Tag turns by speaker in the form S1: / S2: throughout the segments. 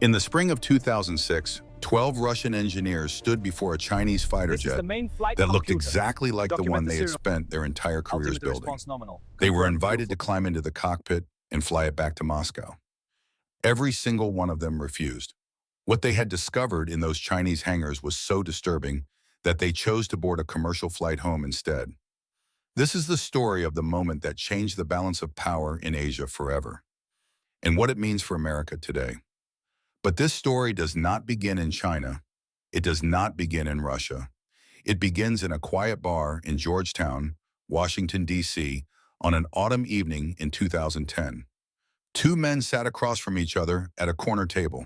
S1: In the spring of 2006, 12 Russian engineers stood before a Chinese fighter
S2: This is
S1: jet
S2: the main flight
S1: that looked
S2: computer.
S1: exactly like the
S2: Document
S1: one
S2: the
S1: they had
S2: serial.
S1: spent their entire careers
S2: Altimeter
S1: building.
S2: response nominal.
S1: They were
S2: Confirm.
S1: invited to
S2: Beautiful.
S1: climb into the cockpit and fly it back to Moscow. Every single one of them refused. What they had discovered in those Chinese hangars was so disturbing that they chose to board a commercial flight home instead. This is the story of the moment that changed the balance of power in Asia forever, and what it means for America today. But this story does not begin in China. It does not begin in Russia. It begins in a quiet bar in Georgetown, Washington, D.C., on an autumn evening in 2010. Two men sat across from each other at a corner table.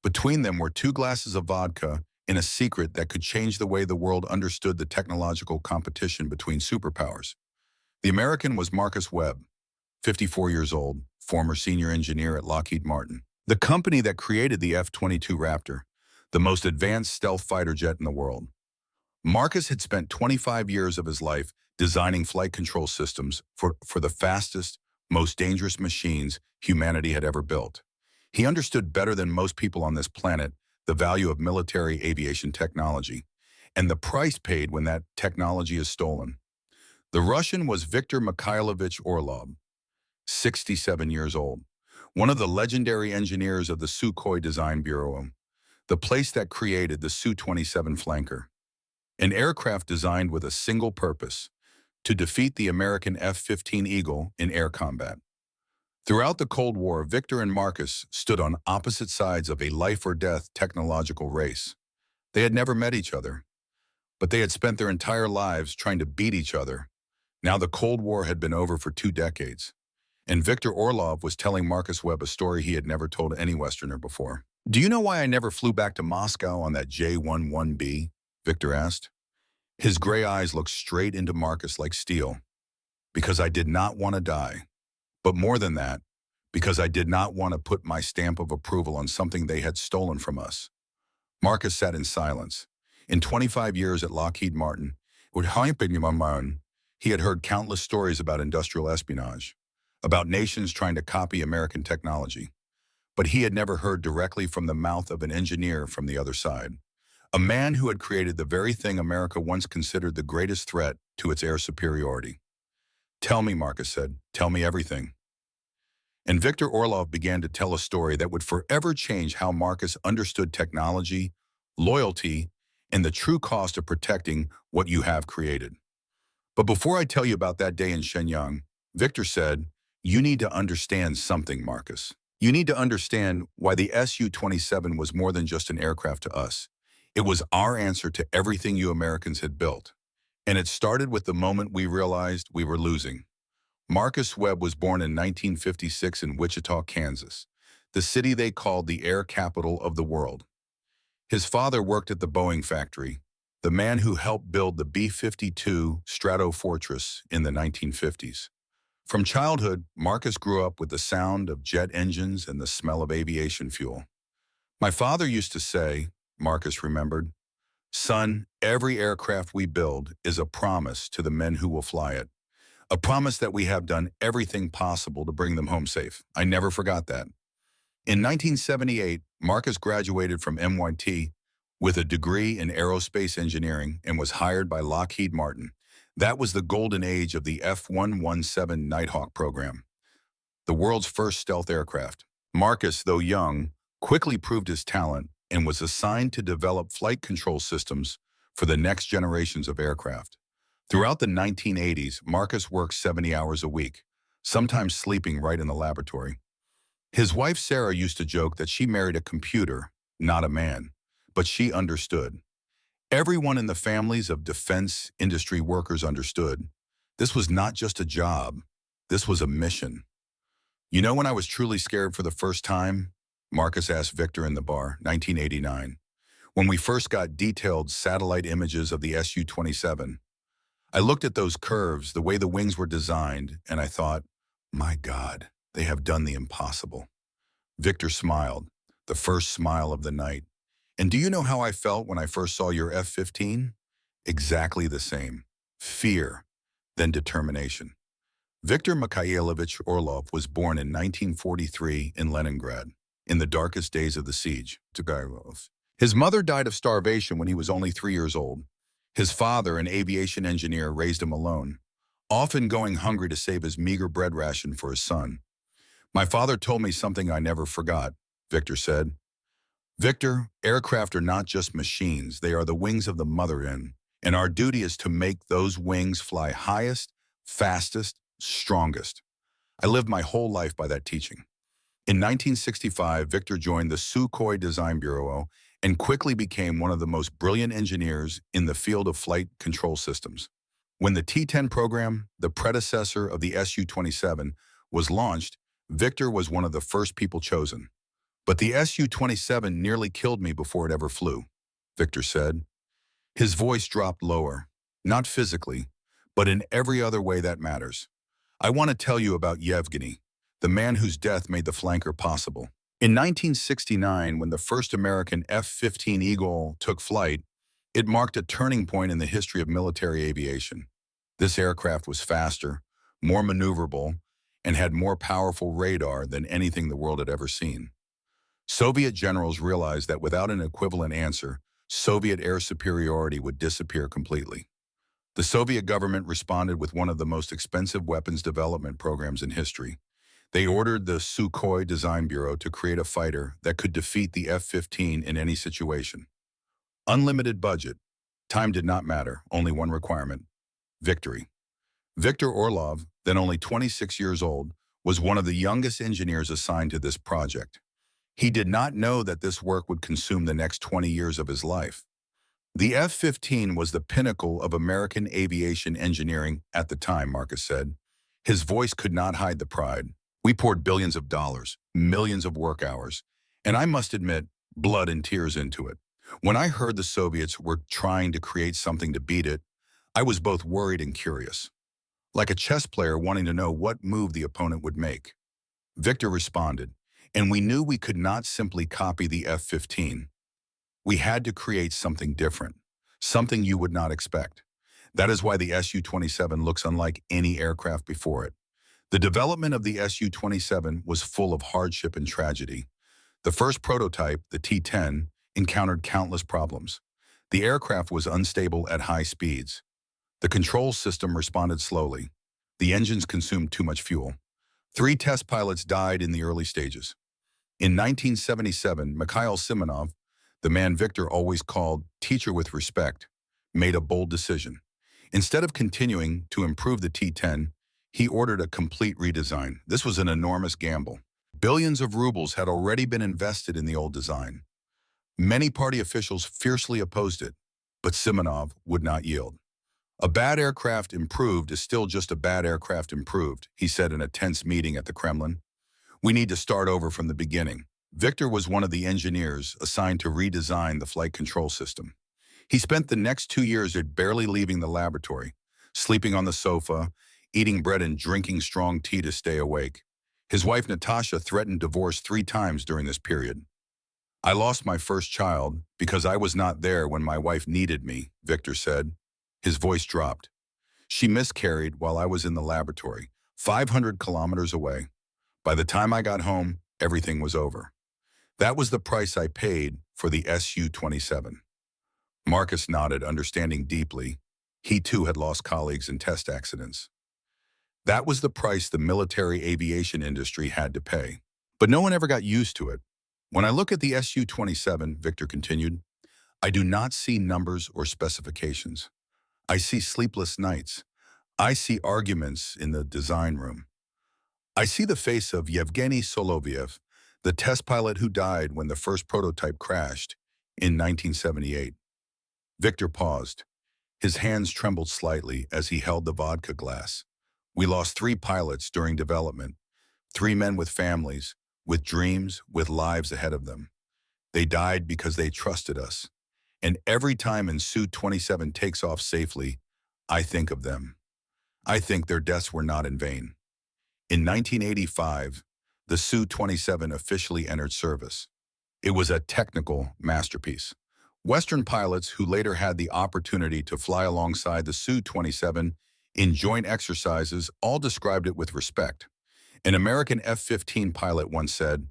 S1: Between them were two glasses of vodka in a secret that could change the way the world understood the technological competition between superpowers. The American was Marcus Webb, 54 years old, former senior engineer at Lockheed Martin, the company that created the F-22 Raptor, the most advanced stealth fighter jet in the world. Marcus had spent 25 years of his life designing flight control systems for the fastest, most dangerous machines humanity had ever built. He understood better than most people on this planet the value of military aviation technology and the price paid when that technology is stolen. The Russian was Viktor Mikhailovich Orlov, 67 years old, one of the legendary engineers of the Sukhoi Design Bureau, the place that created the Su-27 flanker, an aircraft designed with a single purpose: to defeat the American F-15 Eagle in air combat. Throughout the Cold War, Victor and Marcus stood on opposite sides of a life-or-death technological race. They had never met each other, but they had spent their entire lives trying to beat each other. Now the Cold War had been over for 2 decades, and Viktor Orlov was telling Marcus Webb a story he had never told any Westerner before. "Do you know why I never flew back to Moscow on that J-11B?" Victor asked. His gray eyes looked straight into Marcus like steel. "Because I did not want to die. But more than that, because I did not want to put my stamp of approval on something they had stolen from us." Marcus sat in silence. In 25 years at Lockheed Martin, he had heard countless stories about industrial espionage, about nations trying to copy American technology. But he had never heard directly from the mouth of an engineer from the other side, a man who had created the very thing America once considered the greatest threat to its air superiority. "Tell me," Marcus said. "Tell me everything." And Viktor Orlov began to tell a story that would forever change how Marcus understood technology, loyalty, and the true cost of protecting what you have created. But before I tell you about that day in Shenyang, Victor said, "You need to understand something, Marcus. You need to understand why the Su-27 was more than just an aircraft to us. It was our answer to everything you Americans had built. And it started with the moment we realized we were losing." Marcus Webb was born in 1956 in Wichita, Kansas, the city they called the air capital of the world. His father worked at the Boeing factory, the man who helped build the B-52 Stratofortress in the 1950s. From childhood, Marcus grew up with the sound of jet engines and the smell of aviation fuel. "My father used to say," Marcus remembered, "Son, every aircraft we build is a promise to the men who will fly it. A promise that we have done everything possible to bring them home safe." I never forgot that. In 1978, Marcus graduated from MIT with a degree in aerospace engineering and was hired by Lockheed Martin. That was the golden age of the F-117 Nighthawk program, the world's first stealth aircraft. Marcus, though young, quickly proved his talent and was assigned to develop flight control systems for the next generations of aircraft. Throughout the 1980s, Marcus worked 70 hours a week, sometimes sleeping right in the laboratory. His wife Sarah used to joke that she married a computer, not a man, but she understood. Everyone in the families of defense industry workers understood. This was not just a job, this was a mission. "You know when I was truly scared for the first time?" Marcus asked Victor in the bar, 1989. "When we first got detailed satellite images of the Su-27. I looked at those curves, the way the wings were designed, and I thought, my God, they have done the impossible." Victor smiled, the first smile of the night. "And do you know how I felt when I first saw your F-15? Exactly the same. Fear, then determination." Viktor Mikhailovich Orlov was born in 1943 in Leningrad. in the darkest days of the siege to Kyiv. His mother died of starvation when he was only 3 years old. His father, an aviation engineer, raised him alone, often going hungry to save his meager bread ration for his son. My father told me something I never forgot, Victor said. Victor, aircraft are not just machines, they are the wings of the mother hen, and our duty is to make those wings fly highest, fastest, strongest. I lived my whole life by that teaching. In 1965, Victor joined the Sukhoi Design Bureau and quickly became one of the most brilliant engineers in the field of flight control systems. When the T-10 program, the predecessor of the Su-27, was launched, Victor was one of the first people chosen. But the Su-27 nearly killed me before it ever flew, Victor said. His voice dropped lower, not physically, but in every other way that matters. I want to tell you about Yevgeny, the man whose death made the flanker possible. In 1969, when the first American F-15 Eagle took flight, it marked a turning point in the history of military aviation. This aircraft was faster, more maneuverable, and had more powerful radar than anything the world had ever seen. Soviet generals realized that without an equivalent answer, Soviet air superiority would disappear completely. The Soviet government responded with one of the most expensive weapons development programs in history. They ordered the Sukhoi Design Bureau to create a fighter that could defeat the F-15 in any situation. Unlimited budget. Time did not matter, only one requirement: victory. Viktor Orlov, then only 26 years old, was one of the youngest engineers assigned to this project. He did not know that this work would consume the next 20 years of his life. The F-15 was the pinnacle of American aviation engineering at the time, Marcus said. His voice could not hide the pride. We poured billions of dollars, millions of work hours, and I must admit, blood and tears into it. When I heard the Soviets were trying to create something to beat it, I was both worried and curious, like a chess player wanting to know what move the opponent would make. Victor responded, and we knew we could not simply copy the F-15. We had to create something different, something you would not expect. That is why the Su-27 looks unlike any aircraft before it. The development of the Su-27 was full of hardship and tragedy. The first prototype, the T-10, encountered countless problems. The aircraft was unstable at high speeds. The control system responded slowly. The engines consumed too much fuel. 3 test pilots died in the early stages. In 1977, Mikhail Simonov, the man Victor always called teacher with respect, made a bold decision. Instead of continuing to improve the T-10, he ordered a complete redesign. This was an enormous gamble. Billions of rubles had already been invested in the old design. Many party officials fiercely opposed it, but Simonov would not yield. A bad aircraft improved is still just a bad aircraft improved, he said in a tense meeting at the Kremlin. We need to start over from the beginning. Victor was one of the engineers assigned to redesign the flight control system. He spent the next 2 years barely leaving the laboratory, sleeping on the sofa, eating bread and drinking strong tea to stay awake. His wife Natasha threatened divorce 3 times during this period. I lost my first child because I was not there when my wife needed me, Victor said. His voice dropped. She miscarried while I was in the laboratory, 500 kilometers away. By the time I got home, everything was over. That was the price I paid for the Su-27. Marcus nodded, understanding deeply. He too had lost colleagues in test accidents. That was the price the military aviation industry had to pay. But no one ever got used to it. When I look at the Su-27, Victor continued, I do not see numbers or specifications. I see sleepless nights. I see arguments in the design room. I see the face of Yevgeny Soloviev, the test pilot who died when the first prototype crashed in 1978. Victor paused. His hands trembled slightly as he held the vodka glass. We lost 3 pilots during development, 3 men with families, with dreams, with lives ahead of them. They died because they trusted us. And every time a Su-27 takes off safely, I think of them. I think their deaths were not in vain. In 1985, the Su-27 officially entered service. It was a technical masterpiece. Western pilots who later had the opportunity to fly alongside the Su-27 in joint exercises all described it with respect. An American F-15 pilot once said,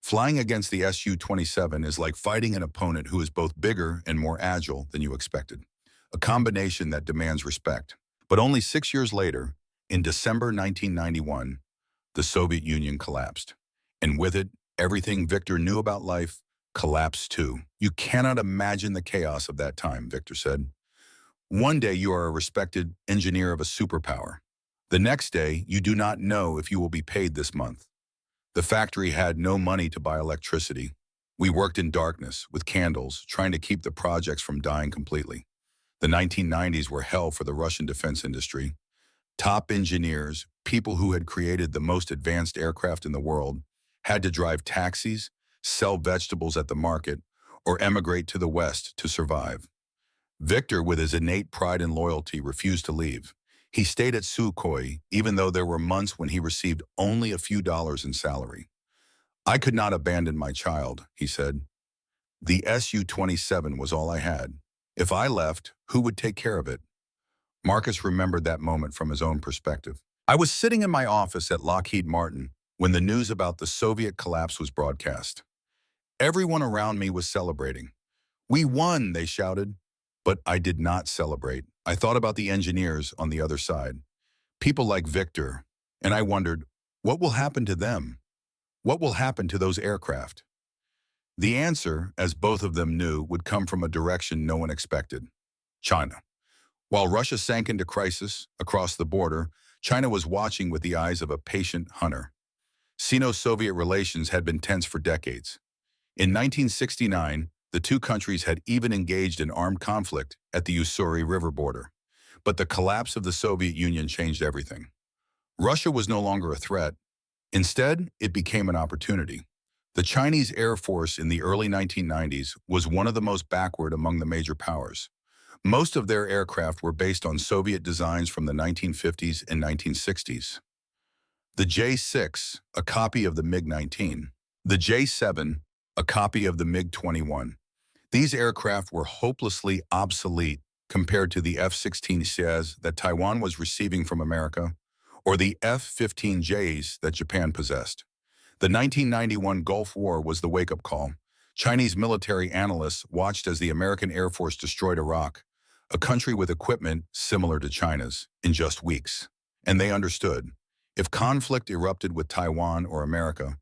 S1: Flying against the Su-27 is like fighting an opponent who is both bigger and more agile than you expected, a combination that demands respect. But only 6 years later, in December 1991, the Soviet Union collapsed. And with it, everything Victor knew about life collapsed too. You cannot imagine the chaos of that time, Victor said. One day you are a respected engineer of a superpower. The next day, you do not know if you will be paid this month. The factory had no money to buy electricity. We worked in darkness, with candles, trying to keep the projects from dying completely. The 1990s were hell for the Russian defense industry. Top engineers, people who had created the most advanced aircraft in the world, had to drive taxis, sell vegetables at the market, or emigrate to the West to survive. Victor, with his innate pride and loyalty, refused to leave. He stayed at Sukhoi, even though there were months when he received only a few dollars in salary. I could not abandon my child, he said. The Su-27 was all I had. If I left, who would take care of it? Marcus remembered that moment from his own perspective. I was sitting in my office at Lockheed Martin when the news about the Soviet collapse was broadcast. Everyone around me was celebrating. We won, they shouted. But I did not celebrate. I thought about the engineers on the other side, people like Victor, and I wondered, what will happen to them? What will happen to those aircraft? The answer, as both of them knew, would come from a direction no one expected: China. While Russia sank into crisis across the border, China was watching with the eyes of a patient hunter. Sino-Soviet relations had been tense for decades. In 1969, the two countries had even engaged in armed conflict at the Ussuri River border. But the collapse of the Soviet Union changed everything. Russia was no longer a threat. Instead, it became an opportunity. The Chinese Air Force in the early 1990s was one of the most backward among the major powers. Most of their aircraft were based on Soviet designs from the 1950s and 1960s. The J-6, a copy of the MiG-19. The J-7, a copy of the MiG-21. These aircraft were hopelessly obsolete compared to the F-16Cs that Taiwan was receiving from America, or the F-15Js that Japan possessed. The 1991 Gulf War was the wake-up call. Chinese military analysts watched as the American Air Force destroyed Iraq, a country with equipment similar to China's, in just weeks. And they understood, if conflict erupted with Taiwan or America,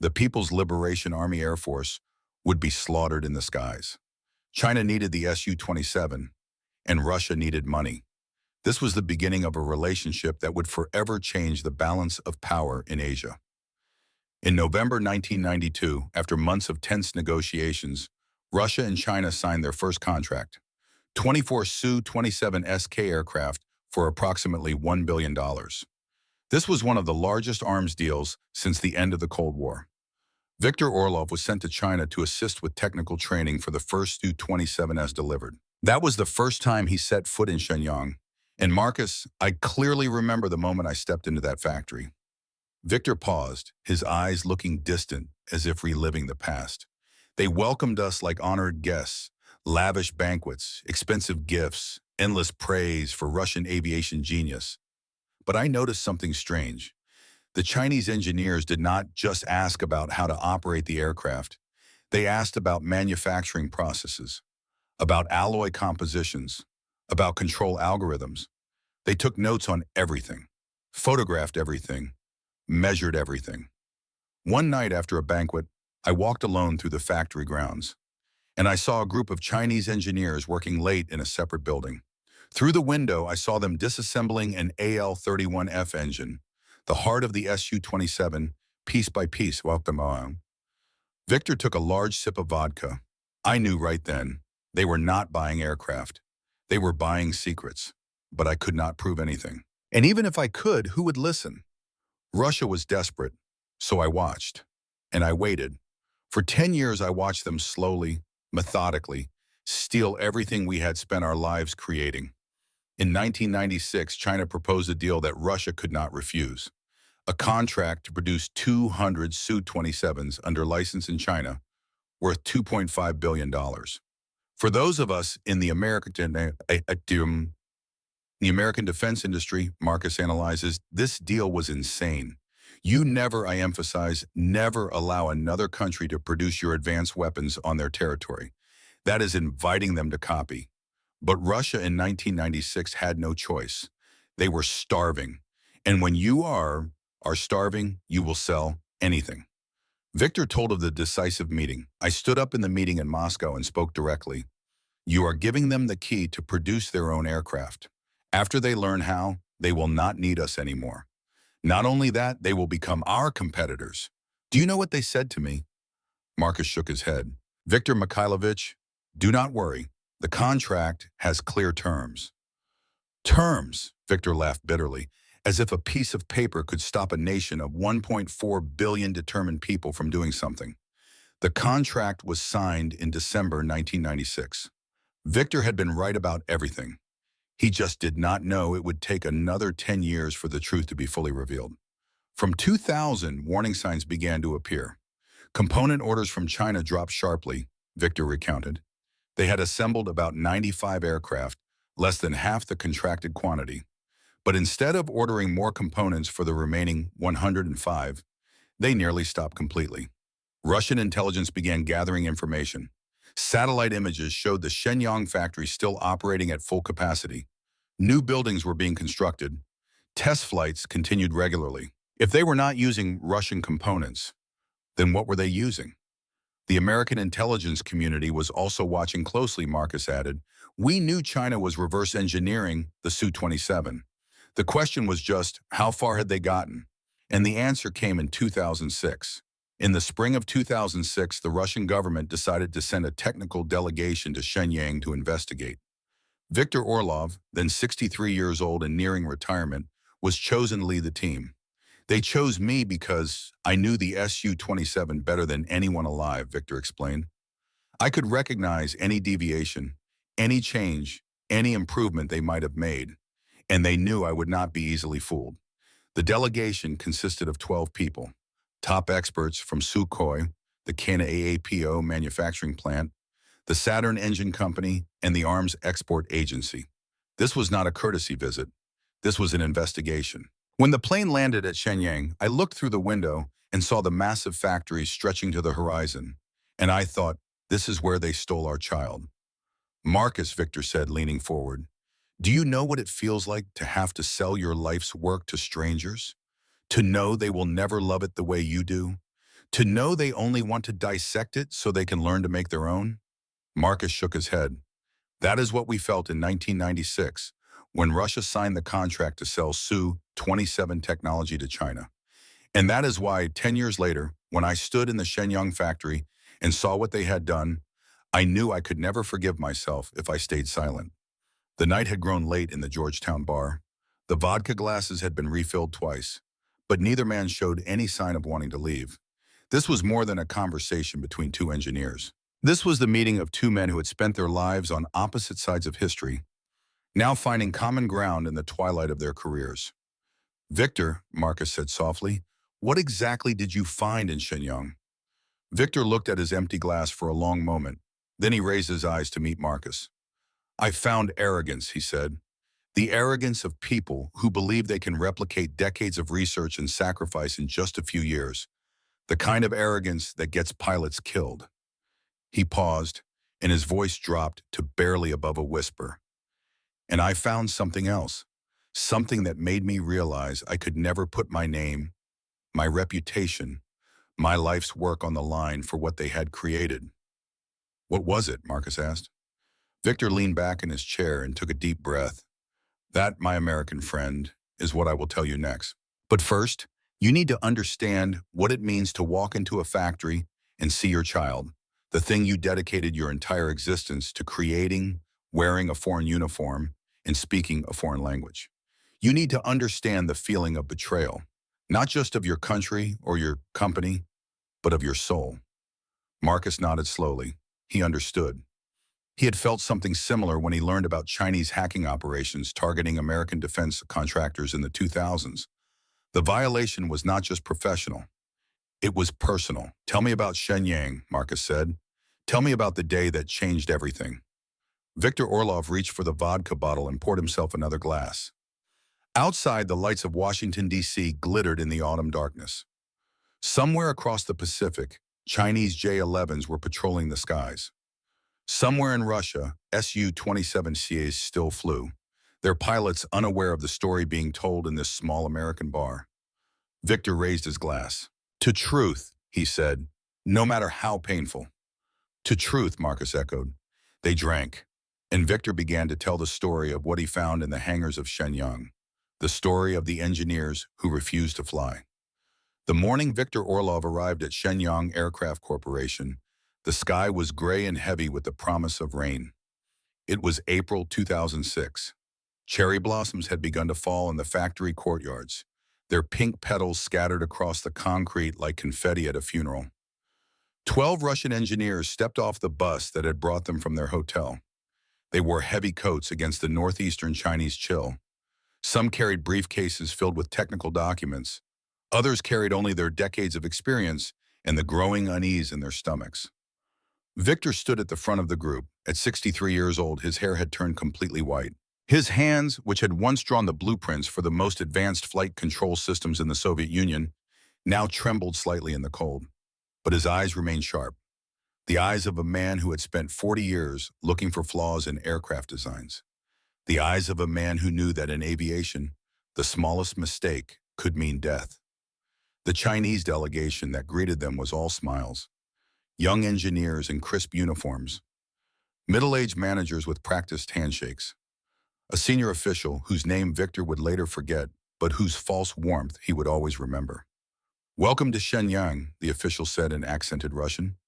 S1: the People's Liberation Army Air Force would be slaughtered in the skies. China needed the Su-27, and Russia needed money. This was the beginning of a relationship that would forever change the balance of power in Asia. In November 1992, after months of tense negotiations, Russia and China signed their first contract, 24 Su-27 SK aircraft for approximately $1 billion. This was one of the largest arms deals since the end of the Cold War. Viktor Orlov was sent to China to assist with technical training for the first Su-27 as delivered. That was the first time he set foot in Shenyang. And Marcus, I clearly remember the moment I stepped into that factory. Victor paused, his eyes looking distant as if reliving the past. They welcomed us like honored guests, lavish banquets, expensive gifts, endless praise for Russian aviation genius. But I noticed something strange. The Chinese engineers did not just ask about how to operate the aircraft. They asked about manufacturing processes, about alloy compositions, about control algorithms. They took notes on everything, photographed everything, measured everything. One night after a banquet, I walked alone through the factory grounds, and I saw a group of Chinese engineers working late in a separate building. Through the window, I saw them disassembling an AL-31F engine, the heart of the Su-27, piece by piece. Victor took a large sip of vodka. I knew right then, they were not buying aircraft. They were buying secrets, but I could not prove anything. And even if I could, who would listen? Russia was desperate, so I watched, and I waited. For 10 years, I watched them slowly, methodically, steal everything we had spent our lives creating. In 1996, China proposed a deal that Russia could not refuse, a contract to produce 200 Su-27s under license in China, worth $2.5 billion. For those of us in the American defense industry, Marcus analyzes, this deal was insane. You never, I emphasize, never allow another country to produce your advanced weapons on their territory. That is inviting them to copy. But Russia in 1996 had no choice. They were starving. And when you are starving, you will sell anything. Victor told of the decisive meeting. I stood up in the meeting in Moscow and spoke directly. You are giving them the key to produce their own aircraft. After they learn how, they will not need us anymore. Not only that, they will become our competitors. Do you know what they said to me? Marcus shook his head. Viktor Mikhailovich, do not worry. The contract has clear terms. Terms, Victor laughed bitterly, as if a piece of paper could stop a nation of 1.4 billion determined people from doing something. The contract was signed in December 1996. Victor had been right about everything. He just did not know it would take another 10 years for the truth to be fully revealed. From 2000, warning signs began to appear. Component orders from China dropped sharply, Victor recounted. They had assembled about 95 aircraft, less than half the contracted quantity. But instead of ordering more components for the remaining 105, they nearly stopped completely. Russian intelligence began gathering information. Satellite images showed the Shenyang factory still operating at full capacity. New buildings were being constructed. Test flights continued regularly. If they were not using Russian components, then what were they using? The American intelligence community was also watching closely, Marcus added. We knew China was reverse engineering the Su-27. The question was just, how far had they gotten? And the answer came in 2006. In the spring of 2006, the Russian government decided to send a technical delegation to Shenyang to investigate. Viktor Orlov, then 63 years old and nearing retirement, was chosen to lead the team. They chose me because I knew the Su-27 better than anyone alive, Victor explained. I could recognize any deviation, any change, any improvement they might have made, and they knew I would not be easily fooled. The delegation consisted of 12 people, top experts from Sukhoi, the Kana-AAPO manufacturing plant, the Saturn Engine Company, and the Arms Export Agency. This was not a courtesy visit. This was an investigation. When the plane landed at Shenyang, I looked through the window and saw the massive factories stretching to the horizon. And I thought, this is where they stole our child. Marcus, Victor said, leaning forward, do you know what it feels like to have to sell your life's work to strangers? To know they will never love it the way you do? To know they only want to dissect it so they can learn to make their own? Marcus shook his head. That is what we felt in 1996, when Russia signed the contract to sell Su-27 technology to China. And that is why 10 years later, when I stood in the Shenyang factory and saw what they had done, I knew I could never forgive myself if I stayed silent. The night had grown late in the Georgetown bar. The vodka glasses had been refilled twice, but neither man showed any sign of wanting to leave. This was more than a conversation between two engineers. This was the meeting of two men who had spent their lives on opposite sides of history, now finding common ground in the twilight of their careers. Victor, Marcus said softly, what exactly did you find in Shenyang? Victor looked at his empty glass for a long moment. Then he raised his eyes to meet Marcus. I found arrogance, he said. The arrogance of people who believe they can replicate decades of research and sacrifice in just a few years. The kind of arrogance that gets pilots killed. He paused, and his voice dropped to barely above a whisper. And I found something else, something that made me realize I could never put my name, my reputation, my life's work on the line for what they had created. What was it? Marcus asked. Victor leaned back in his chair and took a deep breath. That, my American friend, is what I will tell you next. But first, you need to understand what it means to walk into a factory and see your child, the thing you dedicated your entire existence to creating, wearing a foreign uniform, and speaking a foreign language. You need to understand the feeling of betrayal, not just of your country or your company, but of your soul. Marcus nodded slowly. He understood. He had felt something similar when he learned about Chinese hacking operations targeting American defense contractors in the 2000s. The violation was not just professional. It was personal. Tell me about Shenyang, Marcus said. Tell me about the day that changed everything. Viktor Orlov reached for the vodka bottle and poured himself another glass. Outside, the lights of Washington, D.C. glittered in the autumn darkness. Somewhere across the Pacific, Chinese J-11s were patrolling the skies. Somewhere in Russia, Su-27 still flew, their pilots unaware of the story being told in this small American bar. Victor raised his glass. "To truth," he said, "no matter how painful." "To truth," Marcus echoed. They drank, and Victor began to tell the story of what he found in the hangars of Shenyang, the story of the engineers who refused to fly. The morning Victor Orlov arrived at Shenyang Aircraft Corporation, the sky was gray and heavy with the promise of rain. It was April 2006. Cherry blossoms had begun to fall in the factory courtyards, their pink petals scattered across the concrete like confetti at a funeral. 12 Russian engineers stepped off the bus that had brought them from their hotel. They wore heavy coats against the northeastern Chinese chill. Some carried briefcases filled with technical documents. Others carried only their decades of experience and the growing unease in their stomachs. Victor stood at the front of the group. At 63 years old, his hair had turned completely white. His hands, which had once drawn the blueprints for the most advanced flight control systems in the Soviet Union, now trembled slightly in the cold. But his eyes remained sharp, the eyes of a man who had spent 40 years looking for flaws in aircraft designs. The eyes of a man who knew that in aviation, the smallest mistake could mean death. The Chinese delegation that greeted them was all smiles. Young engineers in crisp uniforms, middle-aged managers with practiced handshakes, a senior official whose name Victor would later forget, but whose false warmth he would always remember. "Welcome to Shenyang," the official said in accented Russian.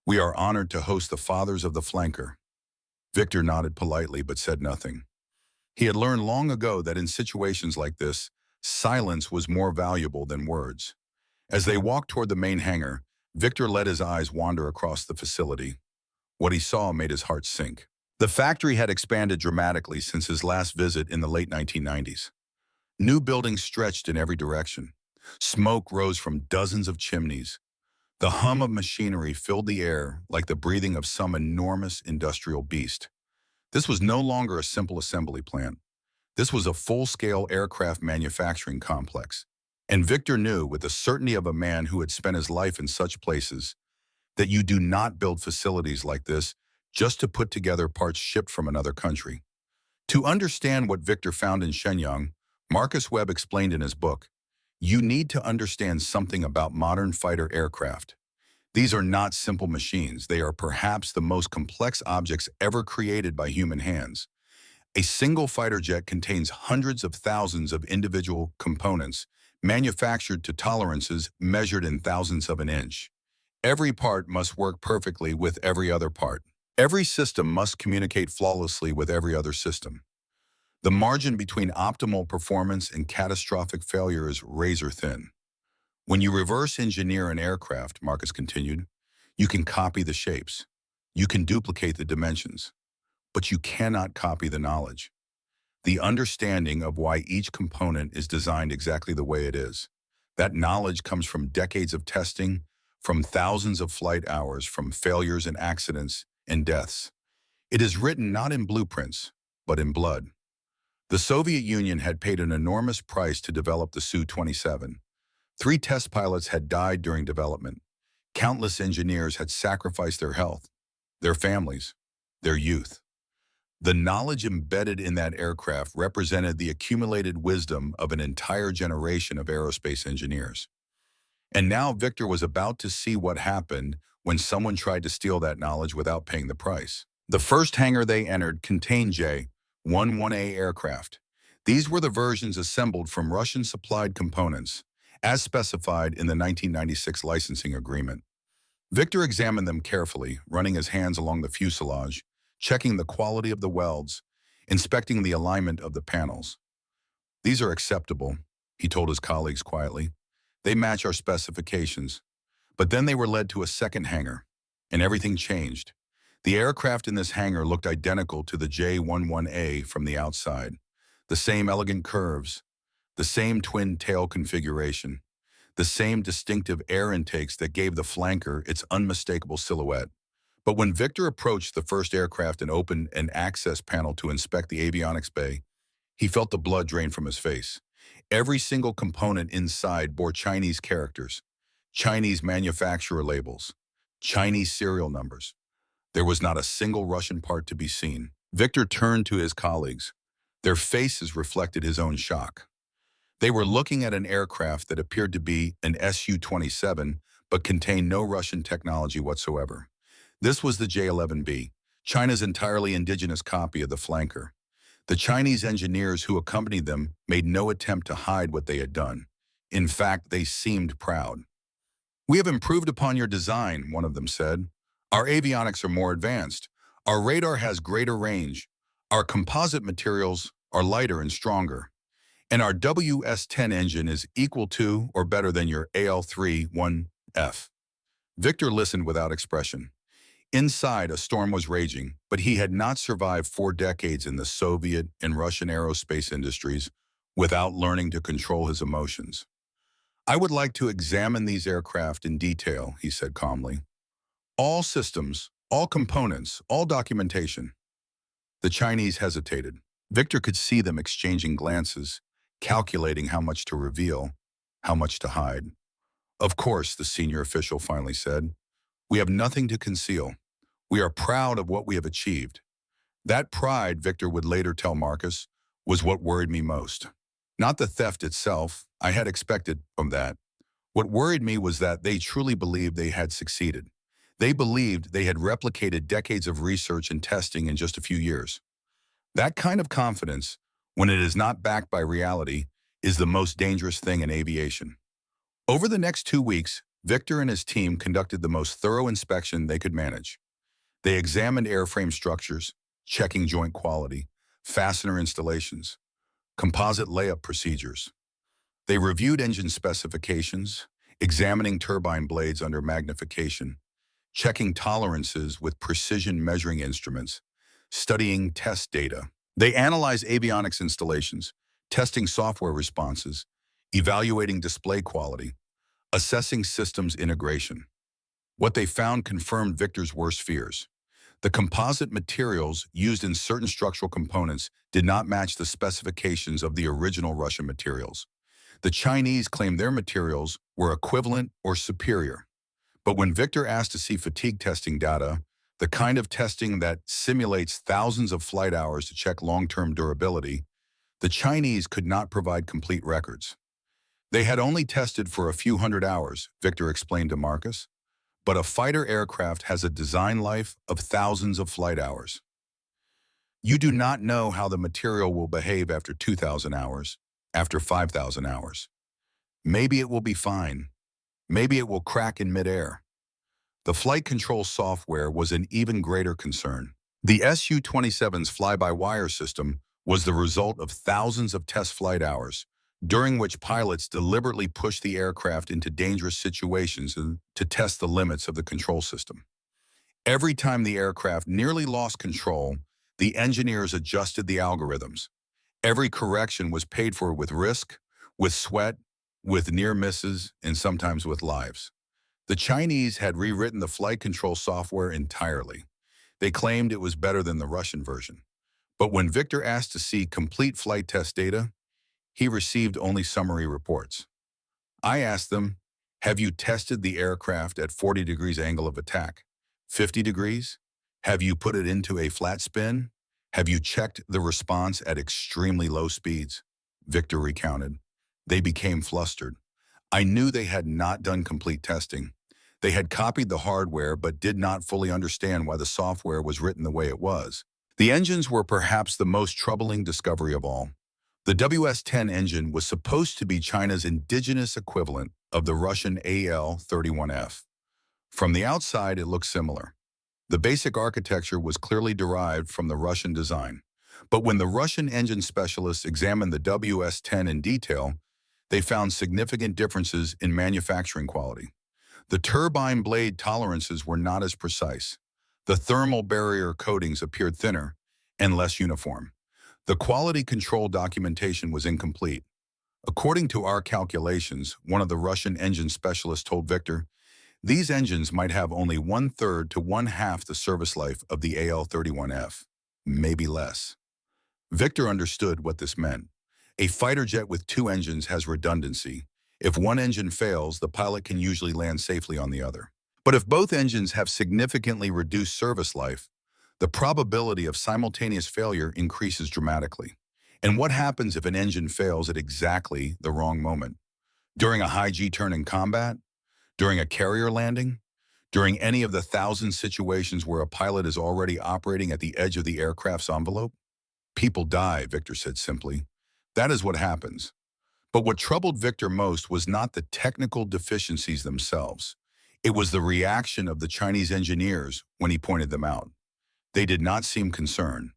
S1: "We are honored to host the fathers of the flanker." Victor nodded politely but said nothing. He had learned long ago that in situations like this, silence was more valuable than words. As they walked toward the main hangar, Victor let his eyes wander across the facility. What he saw made his heart sink. The factory had expanded dramatically since his last visit in the late 1990s. New buildings stretched in every direction. Smoke rose from dozens of chimneys. The hum of machinery filled the air like the breathing of some enormous industrial beast. This was no longer a simple assembly plant. This was a full-scale aircraft manufacturing complex. And Victor knew, with the certainty of a man who had spent his life in such places, that you do not build facilities like this just to put together parts shipped from another country. To understand what Victor found in Shenyang, Marcus Webb explained in his book, "You need to understand something about modern fighter aircraft. These are not simple machines. They are perhaps the most complex objects ever created by human hands. A single fighter jet contains hundreds of thousands of individual components, manufactured to tolerances measured in thousandths of an inch. Every part must work perfectly with every other part. Every system must communicate flawlessly with every other system. The margin between optimal performance and catastrophic failure is razor thin. When you reverse engineer an aircraft," Marcus continued, "you can copy the shapes. You can duplicate the dimensions. But you cannot copy the knowledge. The understanding of why each component is designed exactly the way it is. That knowledge comes from decades of testing, from thousands of flight hours, from failures and accidents and deaths. It is written not in blueprints, but in blood." The Soviet Union had paid an enormous price to develop the Su-27. 3 test pilots had died during development. Countless engineers had sacrificed their health, their families, their youth. The knowledge embedded in that aircraft represented the accumulated wisdom of an entire generation of aerospace engineers. And now Victor was about to see what happened when someone tried to steal that knowledge without paying the price. The first hangar they entered contained J-11A aircraft. These were the versions assembled from Russian-supplied components, as specified in the 1996 licensing agreement. Victor examined them carefully, running his hands along the fuselage, checking the quality of the welds, inspecting the alignment of the panels. "These are acceptable," he told his colleagues quietly. "They match our specifications." But then they were led to a second hangar, and everything changed. The aircraft in this hangar looked identical to the J-11A from the outside. The same elegant curves, the same twin-tail configuration, the same distinctive air intakes that gave the flanker its unmistakable silhouette. But when Victor approached the first aircraft and opened an access panel to inspect the avionics bay, He felt the blood drain from his face. Every single component inside bore Chinese characters, Chinese manufacturer labels, Chinese serial numbers. There was not a single Russian part to be seen. Victor turned to his colleagues. Their faces reflected his own shock. They were looking at an aircraft that appeared to be an Su-27, but contained no Russian technology whatsoever. This was the J-11B, China's entirely indigenous copy of the flanker. The Chinese engineers who accompanied them made no attempt to hide what they had done. In fact, they seemed proud. "We have improved upon your design," one of them said. "Our avionics are more advanced. Our radar has greater range. Our composite materials are lighter and stronger. And our WS-10 engine is equal to or better than your AL-31F." Victor listened without expression. Inside, a storm was raging, but he had not survived 4 decades in the Soviet and Russian aerospace industries without learning to control his emotions. "I would like to examine these aircraft in detail," he said calmly. "All systems, all components, all documentation." The Chinese hesitated. Victor could see them exchanging glances, calculating how much to reveal, how much to hide. "Of course," the senior official finally said. "We have nothing to conceal. We are proud of what we have achieved." That pride, Victor would later tell Marcus, was what worried me most. Not the theft itself, I had expected from that. What worried me was that they truly believed they had succeeded. They believed they had replicated decades of research and testing in just a few years. That kind of confidence, when it is not backed by reality, is the most dangerous thing in aviation. Over the next 2 weeks, Victor and his team conducted the most thorough inspection they could manage. They examined airframe structures, checking joint quality, fastener installations, composite layup procedures. They reviewed engine specifications, examining turbine blades under magnification, checking tolerances with precision measuring instruments, studying test data. They analyzed avionics installations, testing software responses, evaluating display quality, assessing systems integration. What they found confirmed Victor's worst fears. The composite materials used in certain structural components did not match the specifications of the original Russian materials. The Chinese claimed their materials were equivalent or superior. But when Victor asked to see fatigue testing data, the kind of testing that simulates thousands of flight hours to check long-term durability, the Chinese could not provide complete records. They had only tested for a few hundred hours, Victor explained to Marcus. But a fighter aircraft has a design life of thousands of flight hours. You do not know how the material will behave after 2,000 hours, after 5,000 hours. Maybe it will be fine. Maybe it will crack in midair. The flight control software was an even greater concern. The Su-27's fly-by-wire system was the result of thousands of test flight hours, during which pilots deliberately pushed the aircraft into dangerous situations to test the limits of the control system. Every time the aircraft nearly lost control, the engineers adjusted the algorithms. Every correction was paid for with risk, with sweat, with near misses, and sometimes with lives. The Chinese had rewritten the flight control software entirely. They claimed it was better than the Russian version. But when Victor asked to see complete flight test data, he received only summary reports. I asked them, "Have you tested the aircraft at 40 degrees angle of attack? 50 degrees? Have you put it into a flat spin? Have you checked the response at extremely low speeds?" Victor recounted. They became flustered. I knew they had not done complete testing. They had copied the hardware but did not fully understand why the software was written the way it was. The engines were perhaps the most troubling discovery of all. The WS-10 engine was supposed to be China's indigenous equivalent of the Russian AL-31F. From the outside, it looked similar. The basic architecture was clearly derived from the Russian design. But when the Russian engine specialists examined the WS-10 in detail, they found significant differences in manufacturing quality. The turbine blade tolerances were not as precise. The thermal barrier coatings appeared thinner and less uniform. The quality control documentation was incomplete. According to our calculations, one of the Russian engine specialists told Victor, these engines might have only 1/3 to 1/2 the service life of the AL-31F, maybe less. Victor understood what this meant. A fighter jet with two engines has redundancy. If one engine fails, the pilot can usually land safely on the other. But if both engines have significantly reduced service life, the probability of simultaneous failure increases dramatically. And what happens if an engine fails at exactly the wrong moment? During a high G turn in combat? During a carrier landing? During any of the thousand situations where a pilot is already operating at the edge of the aircraft's envelope? People die, Victor said simply. That is what happens. But what troubled Victor most was not the technical deficiencies themselves. It was the reaction of the Chinese engineers when he pointed them out. They did not seem concerned.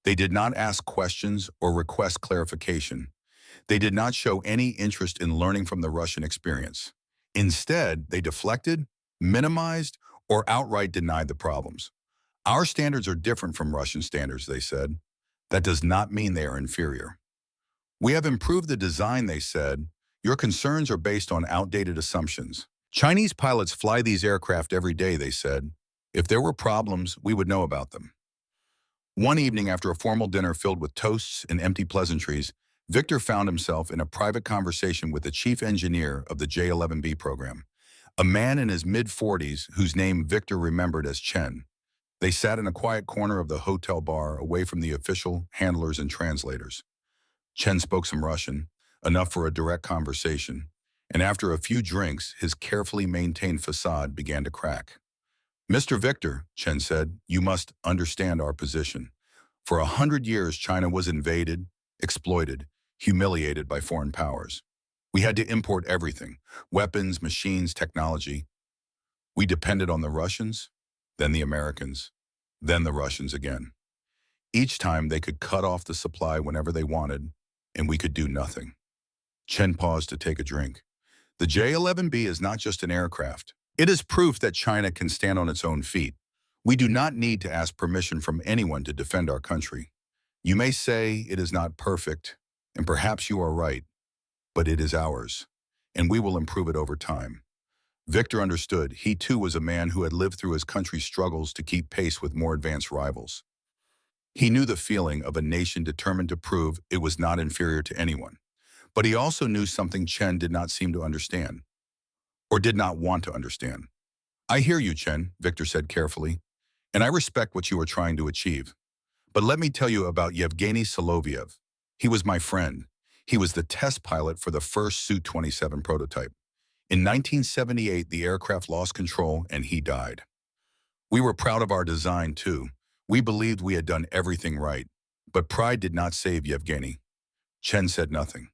S1: They did not ask questions or request clarification. They did not show any interest in learning from the Russian experience. Instead, they deflected, minimized, or outright denied the problems. Our standards are different from Russian standards, they said. That does not mean they are inferior. We have improved the design, they said. Your concerns are based on outdated assumptions. Chinese pilots fly these aircraft every day, they said. If there were problems, we would know about them. One evening after a formal dinner filled with toasts and empty pleasantries, Victor found himself in a private conversation with the chief engineer of the J-11B program, a man in his mid-40s whose name Victor remembered as Chen. They sat in a quiet corner of the hotel bar away from the official handlers and translators. Chen spoke some Russian, enough for a direct conversation, and after a few drinks, his carefully maintained facade began to crack. Mr. Victor, Chen said, you must understand our position. For 100 years, China was invaded, exploited, humiliated by foreign powers. We had to import everything, weapons, machines, technology. We depended on the Russians, then the Americans, then the Russians again. Each time they could cut off the supply whenever they wanted, and we could do nothing. Chen paused to take a drink. The J-11B is not just an aircraft. It is proof that China can stand on its own feet. We do not need to ask permission from anyone to defend our country. You may say it is not perfect, and perhaps you are right, but it is ours, and we will improve it over time. Victor understood. He too was a man who had lived through his country's struggles to keep pace with more advanced rivals. He knew the feeling of a nation determined to prove it was not inferior to anyone. But he also knew something Chen did not seem to understand, or did not want to understand. I hear you, Chen, Victor said carefully, and I respect what you are trying to achieve. But let me tell you about Yevgeny Solovyev. He was my friend. He was the test pilot for the first Su-27 prototype. In 1978, the aircraft lost control and he died. We were proud of our design, too. We believed we had done everything right. But pride did not save Yevgeny. Chen said nothing.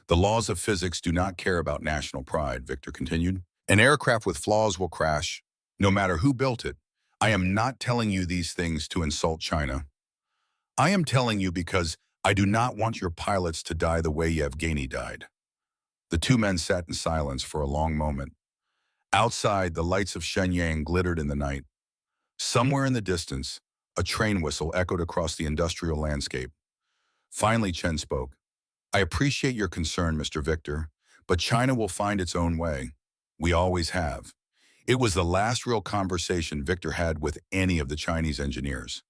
S1: The laws of physics do not care about national pride, Victor continued. An aircraft with flaws will crash, no matter who built it. I am not telling you these things to insult China. I am telling you because I do not want your pilots to die the way Yevgeny died. The two men sat in silence for a long moment. Outside, the lights of Shenyang glittered in the night. Somewhere in the distance, a train whistle echoed across the industrial landscape. Finally, Chen spoke. I appreciate your concern, Mr. Victor, but China will find its own way. We always have. It was the last real conversation Victor had with any of the Chinese engineers.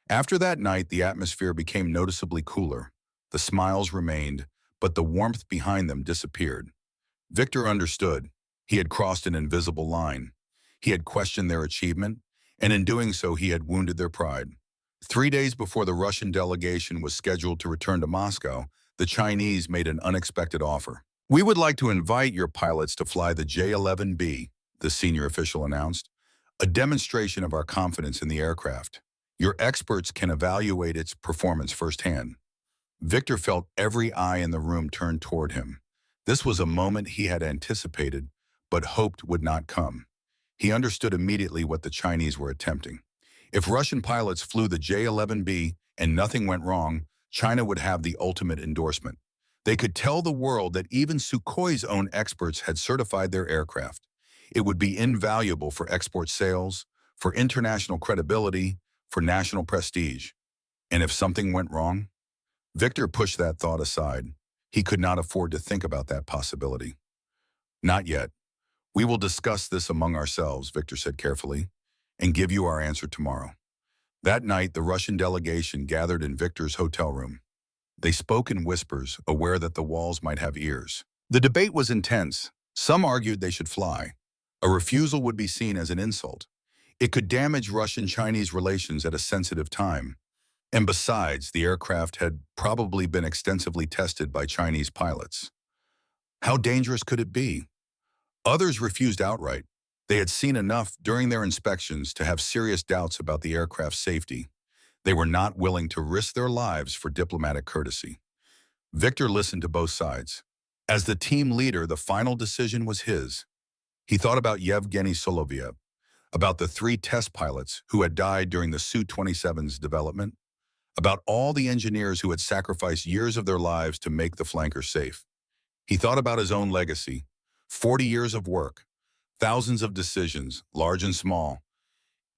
S1: After that night, the atmosphere became noticeably cooler. The smiles remained, but the warmth behind them disappeared. Victor understood. He had crossed an invisible line. He had questioned their achievement, and in doing so, he had wounded their pride. 3 days before the Russian delegation was scheduled to return to Moscow, the Chinese made an unexpected offer. We would like to invite your pilots to fly the J-11B, the senior official announced, a demonstration of our confidence in the aircraft. Your experts can evaluate its performance firsthand. Victor felt every eye in the room turned toward him. This was a moment he had anticipated, but hoped would not come. He understood immediately what the Chinese were attempting. If Russian pilots flew the J-11B and nothing went wrong, China would have the ultimate endorsement. They could tell the world that even Sukhoi's own experts had certified their aircraft. It would be invaluable for export sales, for international credibility, for national prestige. And if something went wrong? Victor pushed that thought aside. He could not afford to think about that possibility. Not yet. We will discuss this among ourselves, Victor said carefully, and give you our answer tomorrow. That night, the Russian delegation gathered in Victor's hotel room. They spoke in whispers, aware that the walls might have ears. The debate was intense. Some argued they should fly. A refusal would be seen as an insult. It could damage Russian-Chinese relations at a sensitive time. And besides, the aircraft had probably been extensively tested by Chinese pilots. How dangerous could it be? Others refused outright. They had seen enough during their inspections to have serious doubts about the aircraft's safety. They were not willing to risk their lives for diplomatic courtesy. Victor listened to both sides. As the team leader, the final decision was his. He thought about Yevgeny Solovyev, about the 3 test pilots who had died during the Su-27's development, about all the engineers who had sacrificed years of their lives to make the flanker safe. He thought about his own legacy, 40 years of work, thousands of decisions, large and small,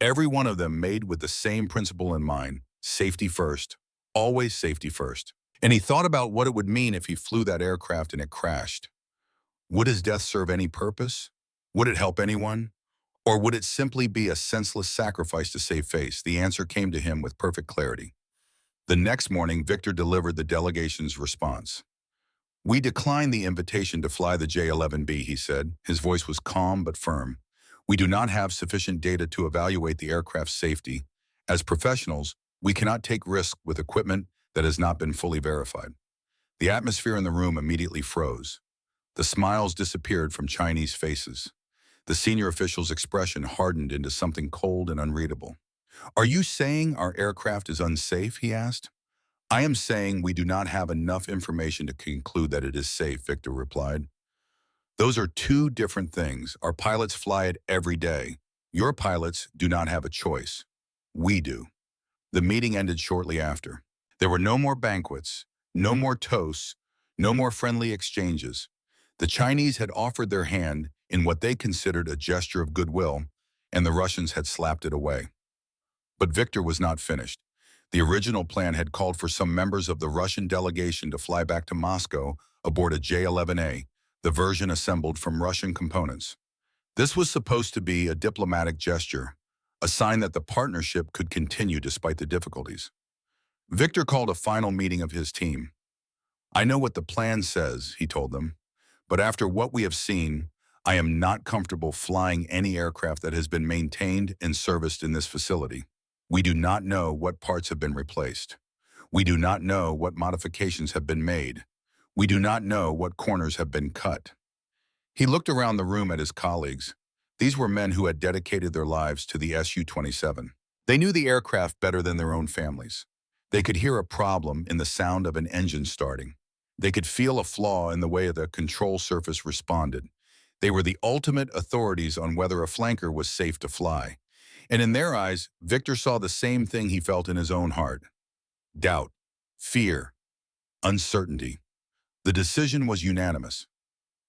S1: every one of them made with the same principle in mind: safety first, always safety first. And he thought about what it would mean if he flew that aircraft and it crashed. Would his death serve any purpose? Would it help anyone? Or would it simply be a senseless sacrifice to save face? The answer came to him with perfect clarity. The next morning, Victor delivered the delegation's response. "We decline the invitation to fly the J-11B," he said. His voice was calm but firm. "We do not have sufficient data to evaluate the aircraft's safety. As professionals, we cannot take risks with equipment that has not been fully verified." The atmosphere in the room immediately froze. The smiles disappeared from Chinese faces. The senior official's expression hardened into something cold and unreadable. "Are you saying our aircraft is unsafe?" he asked. "I am saying we do not have enough information to conclude that it is safe," Victor replied. "Those are 2 different things. Our pilots fly it every day. Your pilots do not have a choice. We do." The meeting ended shortly after. There were no more banquets, no more toasts, no more friendly exchanges. The Chinese had offered their hand in what they considered a gesture of goodwill, and the Russians had slapped it away. But Victor was not finished. The original plan had called for some members of the Russian delegation to fly back to Moscow aboard a J-11A, the version assembled from Russian components. This was supposed to be a diplomatic gesture, a sign that the partnership could continue despite the difficulties. Victor called a final meeting of his team. "I know what the plan says," he told them, "but after what we have seen, I am not comfortable flying any aircraft that has been maintained and serviced in this facility. We do not know what parts have been replaced. We do not know what modifications have been made. We do not know what corners have been cut." He looked around the room at his colleagues. These were men who had dedicated their lives to the Su-27. They knew the aircraft better than their own families. They could hear a problem in the sound of an engine starting. They could feel a flaw in the way the control surface responded. They were the ultimate authorities on whether a flanker was safe to fly. And in their eyes, Victor saw the same thing he felt in his own heart: doubt, fear, uncertainty. The decision was unanimous.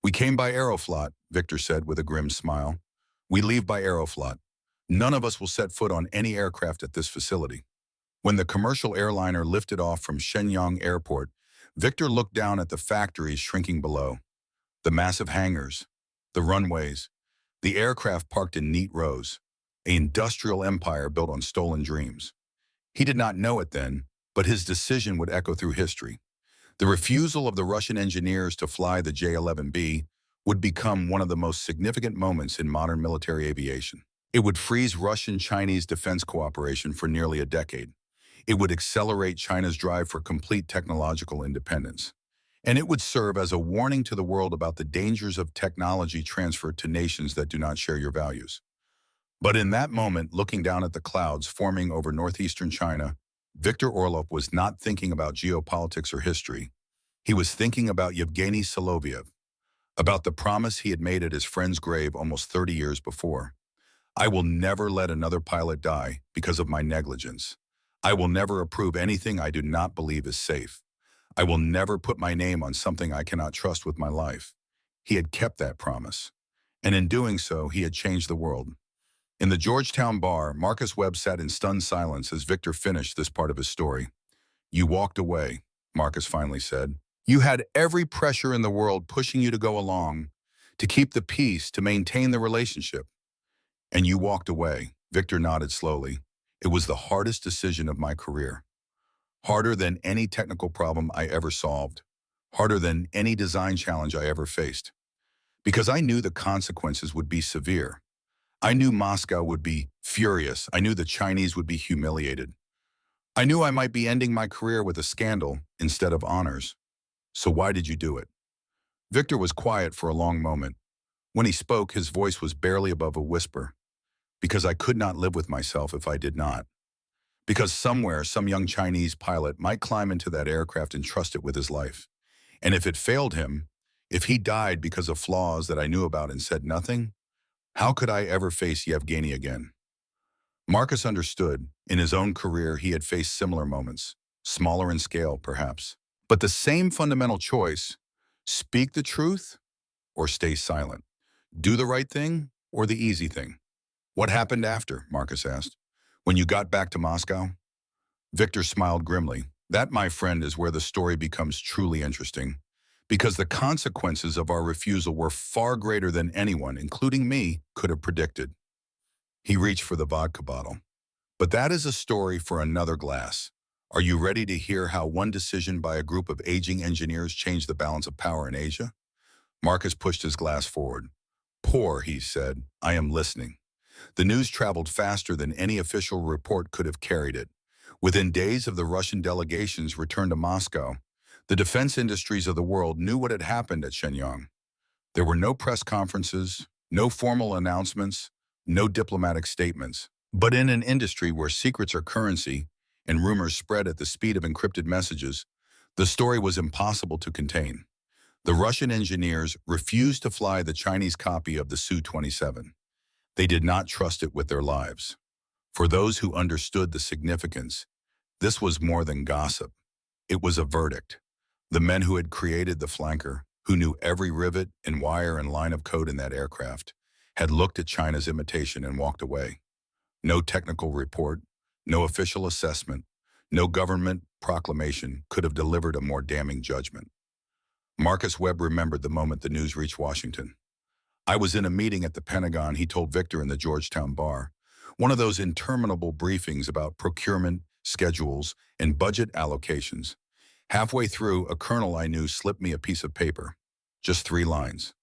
S1: "We came by Aeroflot," Victor said with a grim smile. "We leave by Aeroflot. None of us will set foot on any aircraft at this facility." When the commercial airliner lifted off from Shenyang Airport, Victor looked down at the factories shrinking below. The massive hangars, the runways, the aircraft parked in neat rows. An industrial empire built on stolen dreams. He did not know it then, but his decision would echo through history. The refusal of the Russian engineers to fly the J-11B would become one of the most significant moments in modern military aviation. It would freeze Russian-Chinese defense cooperation for nearly a decade. It would accelerate China's drive for complete technological independence. And it would serve as a warning to the world about the dangers of technology transfer to nations that do not share your values. But in that moment, looking down at the clouds forming over northeastern China, Viktor Orlov was not thinking about geopolitics or history. He was thinking about Yevgeny Solovyev, about the promise he had made at his friend's grave almost 30 years before. "I will never let another pilot die because of my negligence. I will never approve anything I do not believe is safe. I will never put my name on something I cannot trust with my life." He had kept that promise. And in doing so, he had changed the world. In the Georgetown bar, Marcus Webb sat in stunned silence as Victor finished this part of his story. "You walked away," Marcus finally said. "You had every pressure in the world pushing you to go along, to keep the peace, to maintain the relationship. And you walked away." Victor nodded slowly. It was the hardest decision of my career. Harder than any technical problem I ever solved. Harder than any design challenge I ever faced. Because I knew the consequences would be severe. I knew Moscow would be furious. I knew the Chinese would be humiliated. I knew I might be ending my career with a scandal instead of honors. So why did you do it? Victor was quiet for a long moment. When he spoke, his voice was barely above a whisper. Because I could not live with myself if I did not. Because somewhere, some young Chinese pilot might climb into that aircraft and trust it with his life. And if it failed him, if he died because of flaws that I knew about and said nothing, how could I ever face Yevgeny again? Marcus understood. In his own career, he had faced similar moments, smaller in scale, perhaps. But the same fundamental choice, speak the truth or stay silent. Do the right thing or the easy thing. What happened after? Marcus asked. When you got back to Moscow? Victor smiled grimly. That, my friend, is where the story becomes truly interesting. Because the consequences of our refusal were far greater than anyone, including me, could have predicted. He reached for the vodka bottle. But that is a story for another glass. Are you ready to hear how one decision by a group of aging engineers changed the balance of power in Asia? Marcus pushed his glass forward. Pour, he said. I am listening. The news traveled faster than any official report could have carried it. Within days of the Russian delegation's return to Moscow, the defense industries of the world knew what had happened at Shenyang. There were no press conferences, no formal announcements, no diplomatic statements. But in an industry where secrets are currency and rumors spread at the speed of encrypted messages, the story was impossible to contain. The Russian engineers refused to fly the Chinese copy of the Su-27. They did not trust it with their lives. For those who understood the significance, this was more than gossip. It was a verdict. The men who had created the flanker, who knew every rivet and wire and line of code in that aircraft, had looked at China's imitation and walked away. No technical report, no official assessment, no government proclamation could have delivered a more damning judgment. Marcus Webb remembered the moment the news reached Washington. I was in a meeting at the Pentagon, he told Victor in the Georgetown bar. One of those interminable briefings about procurement, schedules, and budget allocations. Halfway through, a colonel I knew slipped me a piece of paper. Just 3 lines.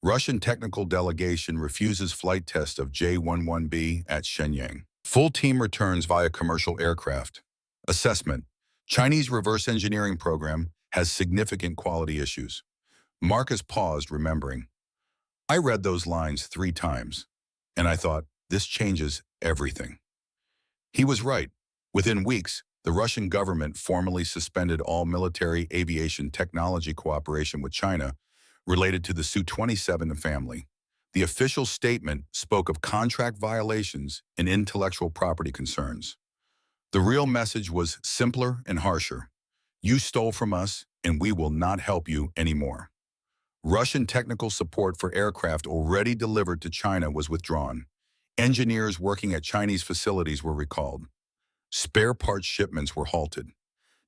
S1: Russian technical delegation refuses flight test of J-11B at Shenyang. Full team returns via commercial aircraft. Assessment. Chinese reverse engineering program has significant quality issues. Marcus paused, remembering. I read those lines 3 times, and I thought, this changes everything. He was right. Within weeks, the Russian government formally suspended all military aviation technology cooperation with China related to the Su-27 family. The official statement spoke of contract violations and intellectual property concerns. The real message was simpler and harsher. You stole from us, and we will not help you anymore. Russian technical support for aircraft already delivered to China was withdrawn. Engineers working at Chinese facilities were recalled. Spare parts shipments were halted.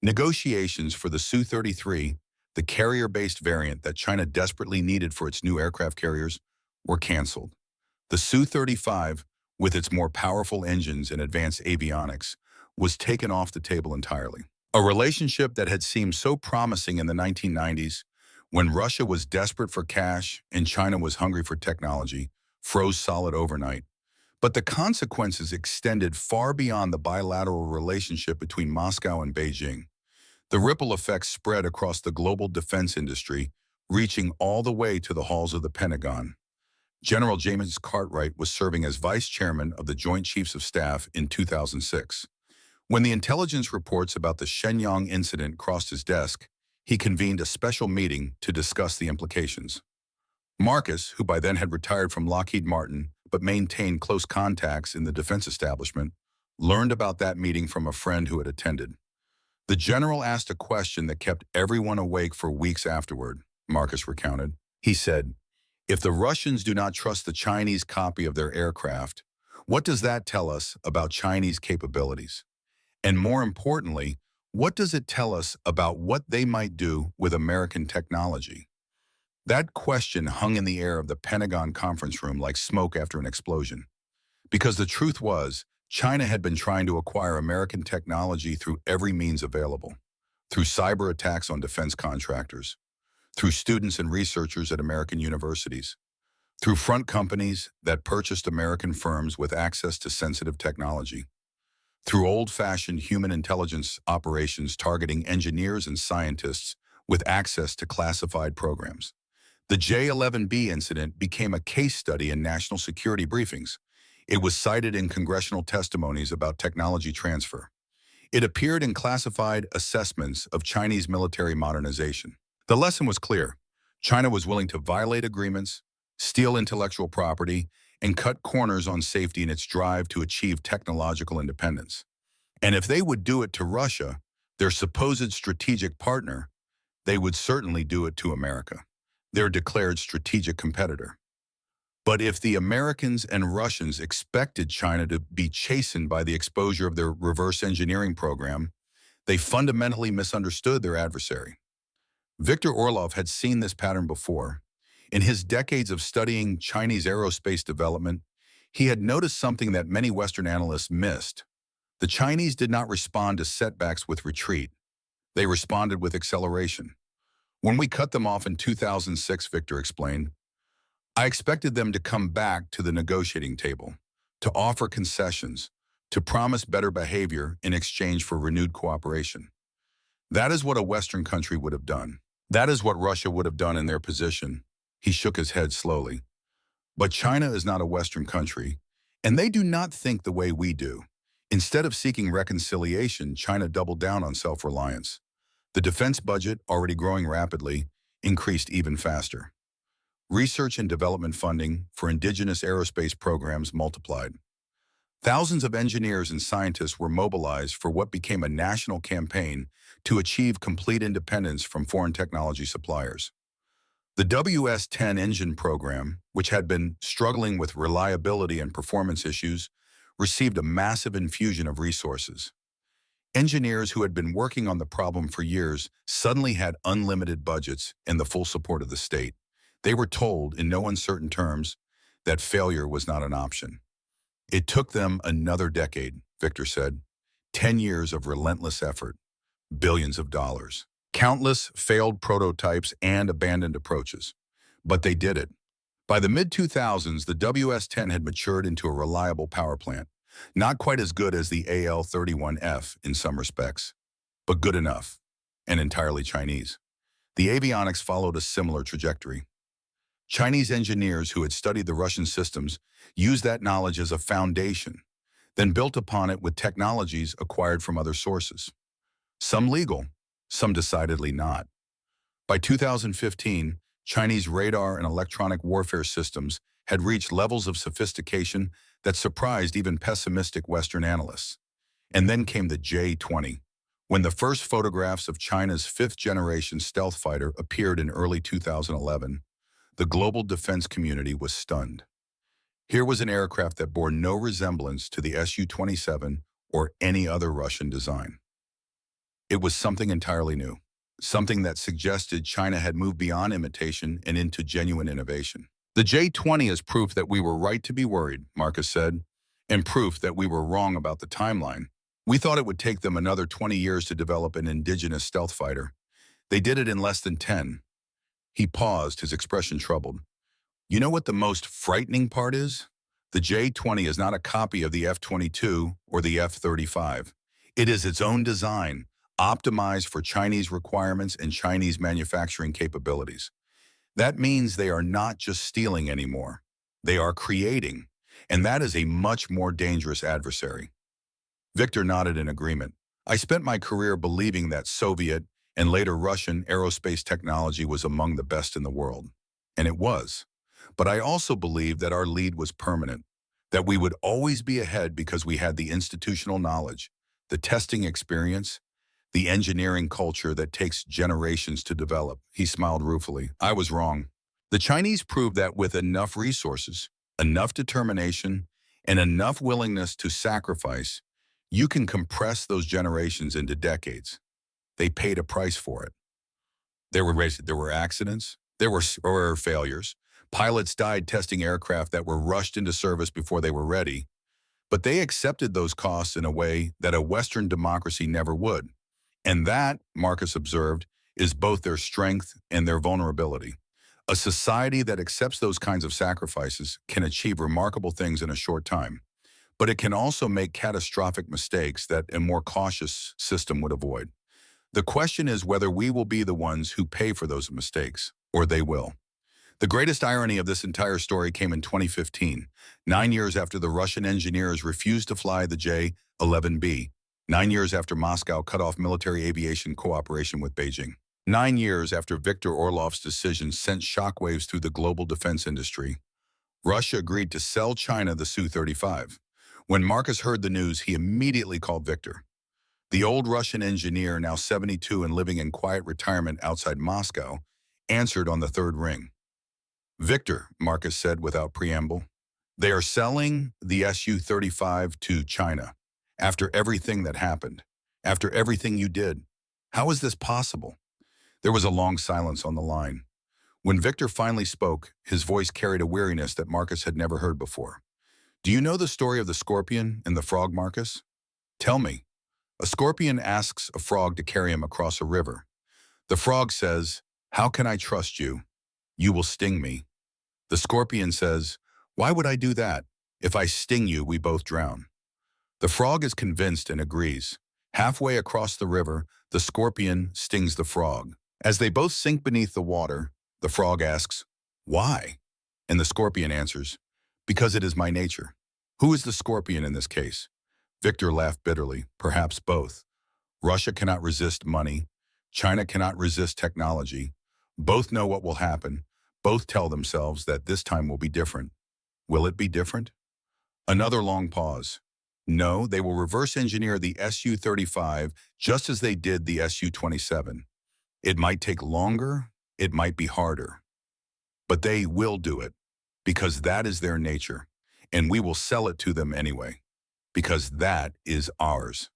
S1: Negotiations for the Su-33, the carrier-based variant that China desperately needed for its new aircraft carriers, were canceled. The Su-35, with its more powerful engines and advanced avionics, was taken off the table entirely. A relationship that had seemed so promising in the 1990s, when Russia was desperate for cash and China was hungry for technology, froze solid overnight. But the consequences extended far beyond the bilateral relationship between Moscow and Beijing. The ripple effects spread across the global defense industry, reaching all the way to the halls of the Pentagon. General James Cartwright was serving as vice chairman of the Joint Chiefs of Staff in 2006. When the intelligence reports about the Shenyang incident crossed his desk, he convened a special meeting to discuss the implications. Marcus, who by then had retired from Lockheed Martin but maintained close contacts in the defense establishment, learned about that meeting from a friend who had attended. The general asked a question that kept everyone awake for weeks afterward, Marcus recounted. He said, if the Russians do not trust the Chinese copy of their aircraft, what does that tell us about Chinese capabilities? And more importantly, what does it tell us about what they might do with American technology? That question hung in the air of the Pentagon conference room like smoke after an explosion. Because the truth was, China had been trying to acquire American technology through every means available, through cyber attacks on defense contractors, through students and researchers at American universities, through front companies that purchased American firms with access to sensitive technology, through old-fashioned human intelligence operations targeting engineers and scientists with access to classified programs. The J-11B incident became a case study in national security briefings. It was cited in congressional testimonies about technology transfer. It appeared in classified assessments of Chinese military modernization. The lesson was clear. China was willing to violate agreements, steal intellectual property, and cut corners on safety in its drive to achieve technological independence. And if they would do it to Russia, their supposed strategic partner, they would certainly do it to America, their declared strategic competitor. But if the Americans and Russians expected China to be chastened by the exposure of their reverse engineering program, they fundamentally misunderstood their adversary. Viktor Orlov had seen this pattern before. In his decades of studying Chinese aerospace development, he had noticed something that many Western analysts missed. The Chinese did not respond to setbacks with retreat. They responded with acceleration. When we cut them off in 2006, Victor explained, I expected them to come back to the negotiating table, to offer concessions, to promise better behavior in exchange for renewed cooperation. That is what a Western country would have done. That is what Russia would have done in their position. He shook his head slowly. But China is not a Western country, and they do not think the way we do. Instead of seeking reconciliation, China doubled down on self-reliance. The defense budget, already growing rapidly, increased even faster. Research and development funding for indigenous aerospace programs multiplied. Thousands of engineers and scientists were mobilized for what became a national campaign to achieve complete independence from foreign technology suppliers. The WS-10 engine program, which had been struggling with reliability and performance issues, received a massive infusion of resources. Engineers who had been working on the problem for years suddenly had unlimited budgets and the full support of the state. They were told, in no uncertain terms, that failure was not an option. It took them another decade, Victor said. 10 years of relentless effort, billions of dollars, countless failed prototypes and abandoned approaches. But they did it. By the mid-2000s, the WS-10 had matured into a reliable power plant, not quite as good as the AL-31F in some respects, but good enough, and entirely Chinese. The avionics followed a similar trajectory. Chinese engineers who had studied the Russian systems used that knowledge as a foundation, then built upon it with technologies acquired from other sources. Some legal, some decidedly not. By 2015, Chinese radar and electronic warfare systems had reached levels of sophistication that surprised even pessimistic Western analysts. And then came the J-20, when the first photographs of China's fifth-generation stealth fighter appeared in early 2011. The global defense community was stunned. Here was an aircraft that bore no resemblance to the Su-27 or any other Russian design. It was something entirely new, something that suggested China had moved beyond imitation and into genuine innovation. The J-20 is proof that we were right to be worried, Marcus said, and proof that we were wrong about the timeline. We thought it would take them another 20 years to develop an indigenous stealth fighter. They did it in less than 10. He paused, his expression troubled. You know what the most frightening part is? The J-20 is not a copy of the F-22 or the F-35. It is its own design, optimized for Chinese requirements and Chinese manufacturing capabilities. That means they are not just stealing anymore. They are creating, and that is a much more dangerous adversary. Victor nodded in agreement. I spent my career believing that Soviet and later Russian aerospace technology was among the best in the world. And it was. But I also believed that our lead was permanent, that we would always be ahead because we had the institutional knowledge, the testing experience, the engineering culture that takes generations to develop. He smiled ruefully. I was wrong. The Chinese proved that with enough resources, enough determination, and enough willingness to sacrifice, you can compress those generations into decades. They paid a price for it. There were accidents, there were failures. Pilots died testing aircraft that were rushed into service before they were ready. But they accepted those costs in a way that a Western democracy never would. And that, Marcus observed, is both their strength and their vulnerability. A society that accepts those kinds of sacrifices can achieve remarkable things in a short time, but it can also make catastrophic mistakes that a more cautious system would avoid. The question is whether we will be the ones who pay for those mistakes, or they will. The greatest irony of this entire story came in 2015, 9 years after the Russian engineers refused to fly the J-11B, 9 years after Moscow cut off military aviation cooperation with Beijing, 9 years after Viktor Orlov's decision sent shockwaves through the global defense industry. Russia agreed to sell China the Su-35. When Marcus heard the news, he immediately called Viktor. The old Russian engineer, now 72 and living in quiet retirement outside Moscow, answered on the third ring. "Victor," Marcus said without preamble, "they are selling the Su-35 to China. After everything that happened, after everything you did, how is this possible?" There was a long silence on the line. When Victor finally spoke, his voice carried a weariness that Marcus had never heard before. "Do you know the story of the scorpion and the frog, Marcus? Tell me." A scorpion asks a frog to carry him across a river. The frog says, "How can I trust you? You will sting me." The scorpion says, "Why would I do that? If I sting you, we both drown." The frog is convinced and agrees. Halfway across the river, the scorpion stings the frog. As they both sink beneath the water, the frog asks, "Why?" And the scorpion answers, "Because it is my nature." Who is the scorpion in this case? Victor laughed bitterly, perhaps both. Russia cannot resist money. China cannot resist technology. Both know what will happen. Both tell themselves that this time will be different. Will it be different? Another long pause. No, they will reverse engineer the Su-35 just as they did the Su-27. It might take longer, it might be harder. But they will do it, because that is their nature, and we will sell it to them anyway, because that is ours.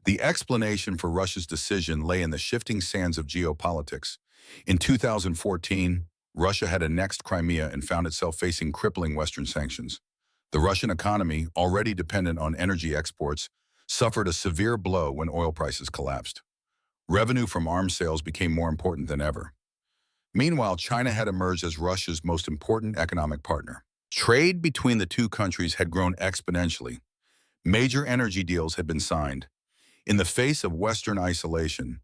S1: The explanation for Russia's decision lay in the shifting sands of geopolitics. In 2014, Russia had annexed Crimea and found itself facing crippling Western sanctions. The Russian economy, already dependent on energy exports, suffered a severe blow when oil prices collapsed. Revenue from arms sales became more important than ever. Meanwhile, China had emerged as Russia's most important economic partner. Trade between the two countries had grown exponentially. Major energy deals had been signed. In the face of Western isolation,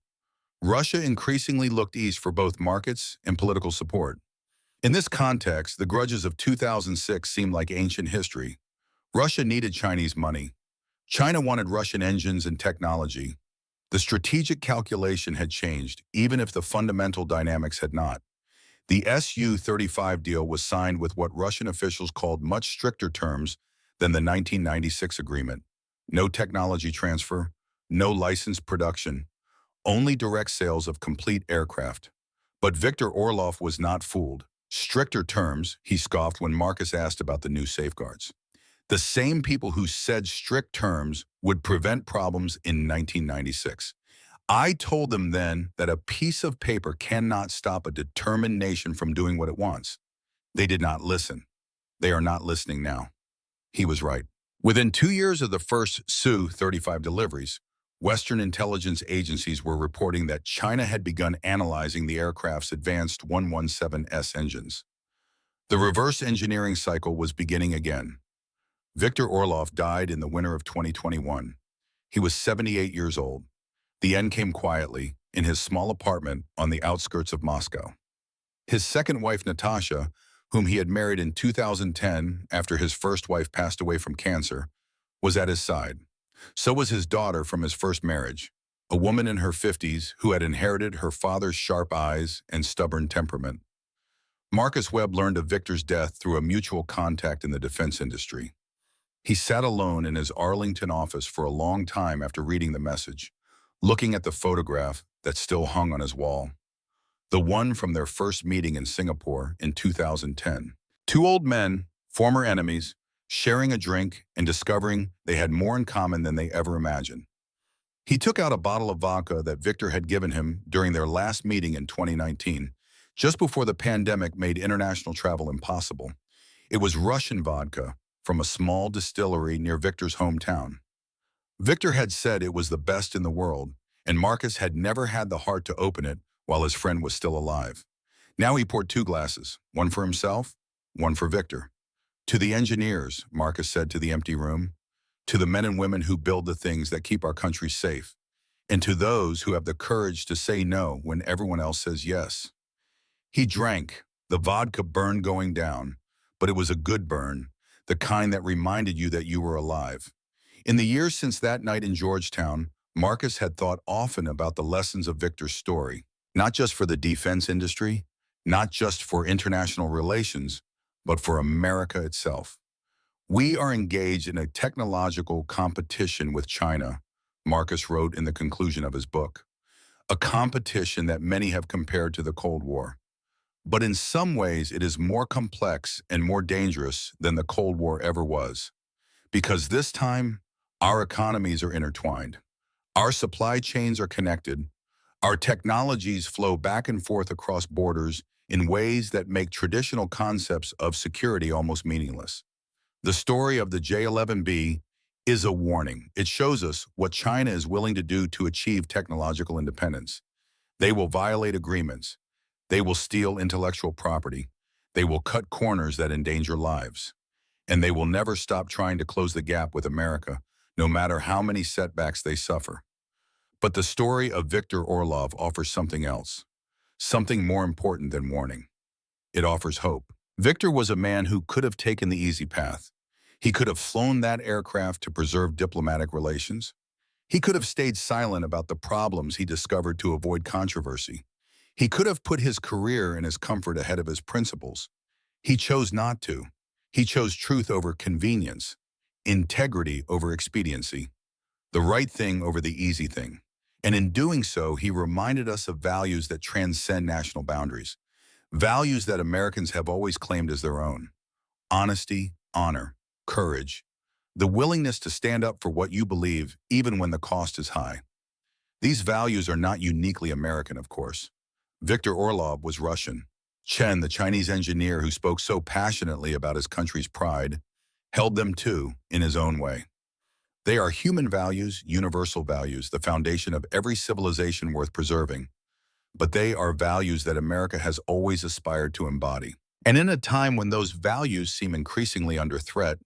S1: Russia increasingly looked east for both markets and political support. In this context, the grudges of 2006 seemed like ancient history. Russia needed Chinese money. China wanted Russian engines and technology. The strategic calculation had changed, even if the fundamental dynamics had not. The Su-35 deal was signed with what Russian officials called much stricter terms than the 1996 agreement. No technology transfer, no licensed production, only direct sales of complete aircraft. But Viktor Orlov was not fooled. Stricter terms, he scoffed when Marcus asked about the new safeguards. The same people who said strict terms would prevent problems in 1996. I told them then that a piece of paper cannot stop a determined nation from doing what it wants. They did not listen. They are not listening now. He was right. Within 2 years of the first Su-35 deliveries, Western intelligence agencies were reporting that China had begun analyzing the aircraft's advanced 117S engines. The reverse engineering cycle was beginning again. Viktor Orlov died in the winter of 2021. He was 78 years old. The end came quietly, in his small apartment on the outskirts of Moscow. His second wife, Natasha, whom he had married in 2010 after his first wife passed away from cancer, was at his side. So was his daughter from his first marriage, a woman in her 50s who had inherited her father's sharp eyes and stubborn temperament. Marcus Webb learned of Victor's death through a mutual contact in the defense industry. He sat alone in his Arlington office for a long time after reading the message, looking at the photograph that still hung on his wall. The one from their first meeting in Singapore in 2010. Two old men, former enemies, sharing a drink and discovering they had more in common than they ever imagined. He took out a bottle of vodka that Victor had given him during their last meeting in 2019, just before the pandemic made international travel impossible. It was Russian vodka from a small distillery near Victor's hometown. Victor had said it was the best in the world, and Marcus had never had the heart to open it while his friend was still alive. Now he poured two glasses, one for himself, one for Victor. To the engineers, Marcus said to the empty room, to the men and women who build the things that keep our country safe, and to those who have the courage to say no when everyone else says yes. He drank. The vodka burned going down, but it was a good burn, the kind that reminded you that you were alive. In the years since that night in Georgetown, Marcus had thought often about the lessons of Victor's story, not just for the defense industry, not just for international relations, but for America itself. We are engaged in a technological competition with China, Marcus wrote in the conclusion of his book, a competition that many have compared to the Cold War. But in some ways, it is more complex and more dangerous than the Cold War ever was. Because this time, our economies are intertwined. Our supply chains are connected. Our technologies flow back and forth across borders in ways that make traditional concepts of security almost meaningless. The story of the J-11B is a warning. It shows us what China is willing to do to achieve technological independence. They will violate agreements. They will steal intellectual property. They will cut corners that endanger lives. And they will never stop trying to close the gap with America, no matter how many setbacks they suffer. But the story of Viktor Orlov offers something else, something more important than warning. It offers hope. Viktor was a man who could have taken the easy path. He could have flown that aircraft to preserve diplomatic relations. He could have stayed silent about the problems he discovered to avoid controversy. He could have put his career and his comfort ahead of his principles. He chose not to. He chose truth over convenience, integrity over expediency, the right thing over the easy thing. And in doing so, he reminded us of values that transcend national boundaries, values that Americans have always claimed as their own: honesty, honor, courage, the willingness to stand up for what you believe even when the cost is high. These values are not uniquely American, of course. Viktor Orlov was Russian. Chen, the Chinese engineer who spoke so passionately about his country's pride, held them too, in his own way. They are human values, universal values, the foundation of every civilization worth preserving. But they are values that America has always aspired to embody. And in a time when those values seem increasingly under threat,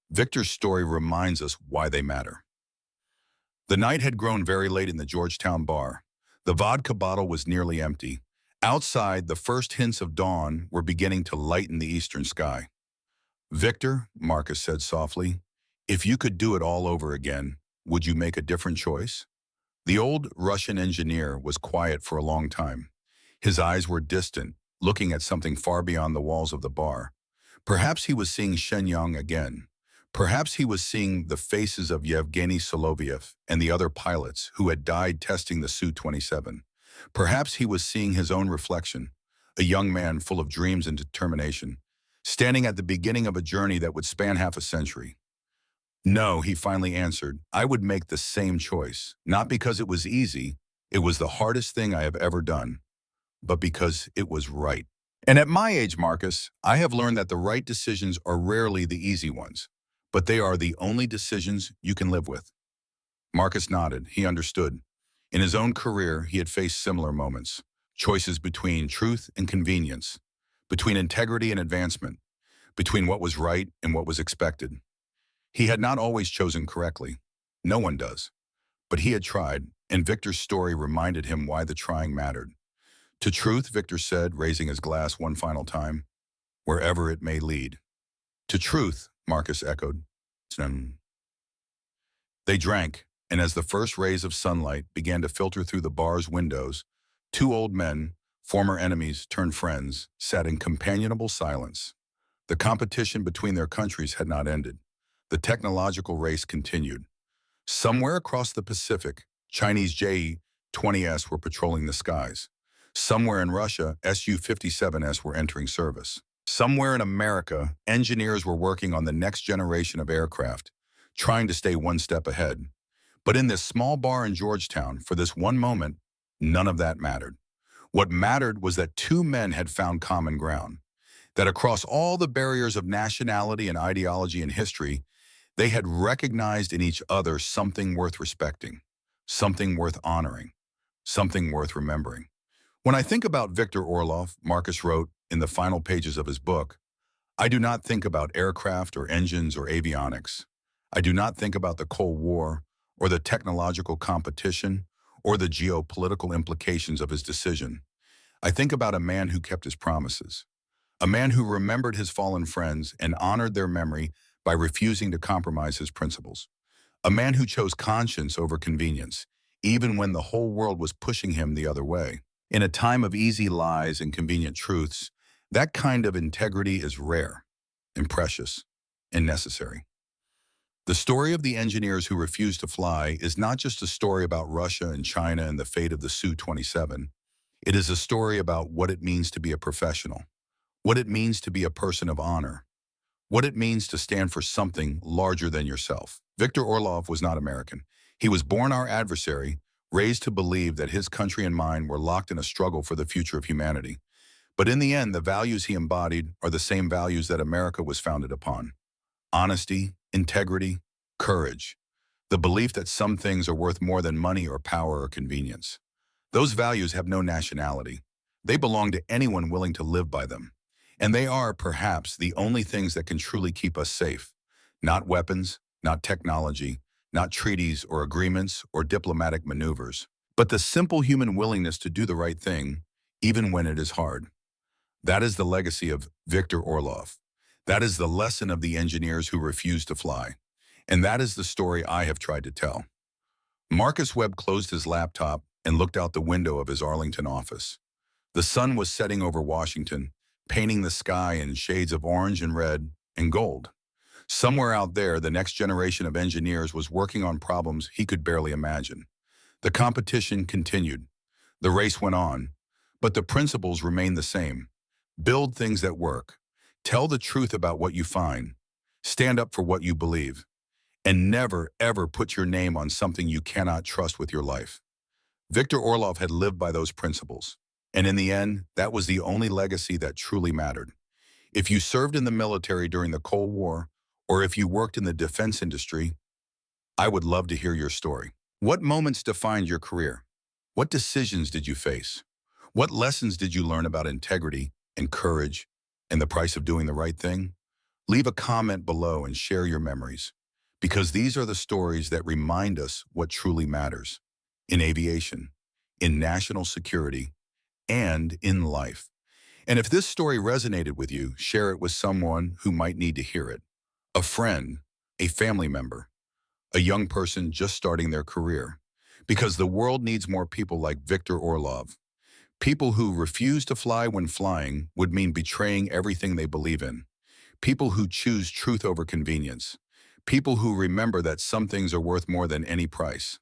S1: Victor's story reminds us why they matter. The night had grown very late in the Georgetown bar. The vodka bottle was nearly empty. Outside, the first hints of dawn were beginning to lighten the eastern sky. "Victor," Marcus said softly, "if you could do it all over again, would you make a different choice?" The old Russian engineer was quiet for a long time. His eyes were distant, looking at something far beyond the walls of the bar. Perhaps he was seeing Shenyang again. Perhaps he was seeing the faces of Yevgeny Soloviev and the other pilots who had died testing the Su-27. Perhaps he was seeing his own reflection, a young man full of dreams and determination, standing at the beginning of a journey that would span half a century. "No," he finally answered, "I would make the same choice, not because it was easy, it was the hardest thing I have ever done, but because it was right." And at my age, Marcus, I have learned that the right decisions are rarely the easy ones, but they are the only decisions you can live with. Marcus nodded. He understood. In his own career, he had faced similar moments, choices between truth and convenience, between integrity and advancement, between what was right and what was expected. He had not always chosen correctly. No one does. But he had tried, and Victor's story reminded him why the trying mattered. "To truth," Victor said, raising his glass one final time, "wherever it may lead." "To truth," Marcus echoed. They drank, and as the first rays of sunlight began to filter through the bar's windows, two old men, former enemies turned friends, sat in companionable silence. The competition between their countries had not ended. The technological race continued. Somewhere across the Pacific, Chinese J-20S were patrolling the skies. Somewhere in Russia, Su-57S were entering service. Somewhere in America, engineers were working on the next generation of aircraft, trying to stay one step ahead. But in this small bar in Georgetown, for this one moment, none of that mattered. What mattered was that two men had found common ground. that across all the barriers of nationality and ideology and history, they had recognized in each other something worth respecting, something worth honoring, something worth remembering. When I think about Viktor Orlov, Marcus wrote in the final pages of his book, I do not think about aircraft or engines or avionics. I do not think about the Cold War or the technological competition or the geopolitical implications of his decision. I think about a man who kept his promises, a man who remembered his fallen friends and honored their memory by refusing to compromise his principles, a man who chose conscience over convenience, even when the whole world was pushing him the other way. In a time of easy lies and convenient truths, that kind of integrity is rare and precious and necessary. The story of the engineers who refused to fly is not just a story about Russia and China and the fate of the Su-27. It is a story about what it means to be a professional, what it means to be a person of honor, what it means to stand for something larger than yourself. Viktor Orlov was not American. He was born our adversary, raised to believe that his country and mine were locked in a struggle for the future of humanity. But in the end, the values he embodied are the same values that America was founded upon. Honesty, integrity, courage, the belief that some things are worth more than money or power or convenience. Those values have no nationality. They belong to anyone willing to live by them. And they are, perhaps, the only things that can truly keep us safe. Not weapons, not technology, not treaties or agreements or diplomatic maneuvers, but the simple human willingness to do the right thing, even when it is hard. That is the legacy of Viktor Orlov. That is the lesson of the engineers who refused to fly. And that is the story I have tried to tell. Marcus Webb closed his laptop and looked out the window of his Arlington office. The sun was setting over Washington, painting the sky in shades of orange and red and gold. Somewhere out there, the next generation of engineers was working on problems he could barely imagine. The competition continued. The race went on, but the principles remained the same. Build things that work. Tell the truth about what you find. Stand up for what you believe. And never, ever put your name on something you cannot trust with your life. Viktor Orlov had lived by those principles. And in the end, that was the only legacy that truly mattered. If you served in the military during the Cold War, or if you worked in the defense industry, I would love to hear your story. What moments defined your career? What decisions did you face? What lessons did you learn about integrity and courage and the price of doing the right thing? Leave a comment below and share your memories, because these are the stories that remind us what truly matters in aviation, in national security, and in life. And if this story resonated with you, share it with someone who might need to hear it. A friend, a family member, a young person just starting their career. Because the world needs more people like Viktor Orlov. People who refuse to fly when flying would mean betraying everything they believe in. People who choose truth over convenience. People who remember that some things are worth more than any price.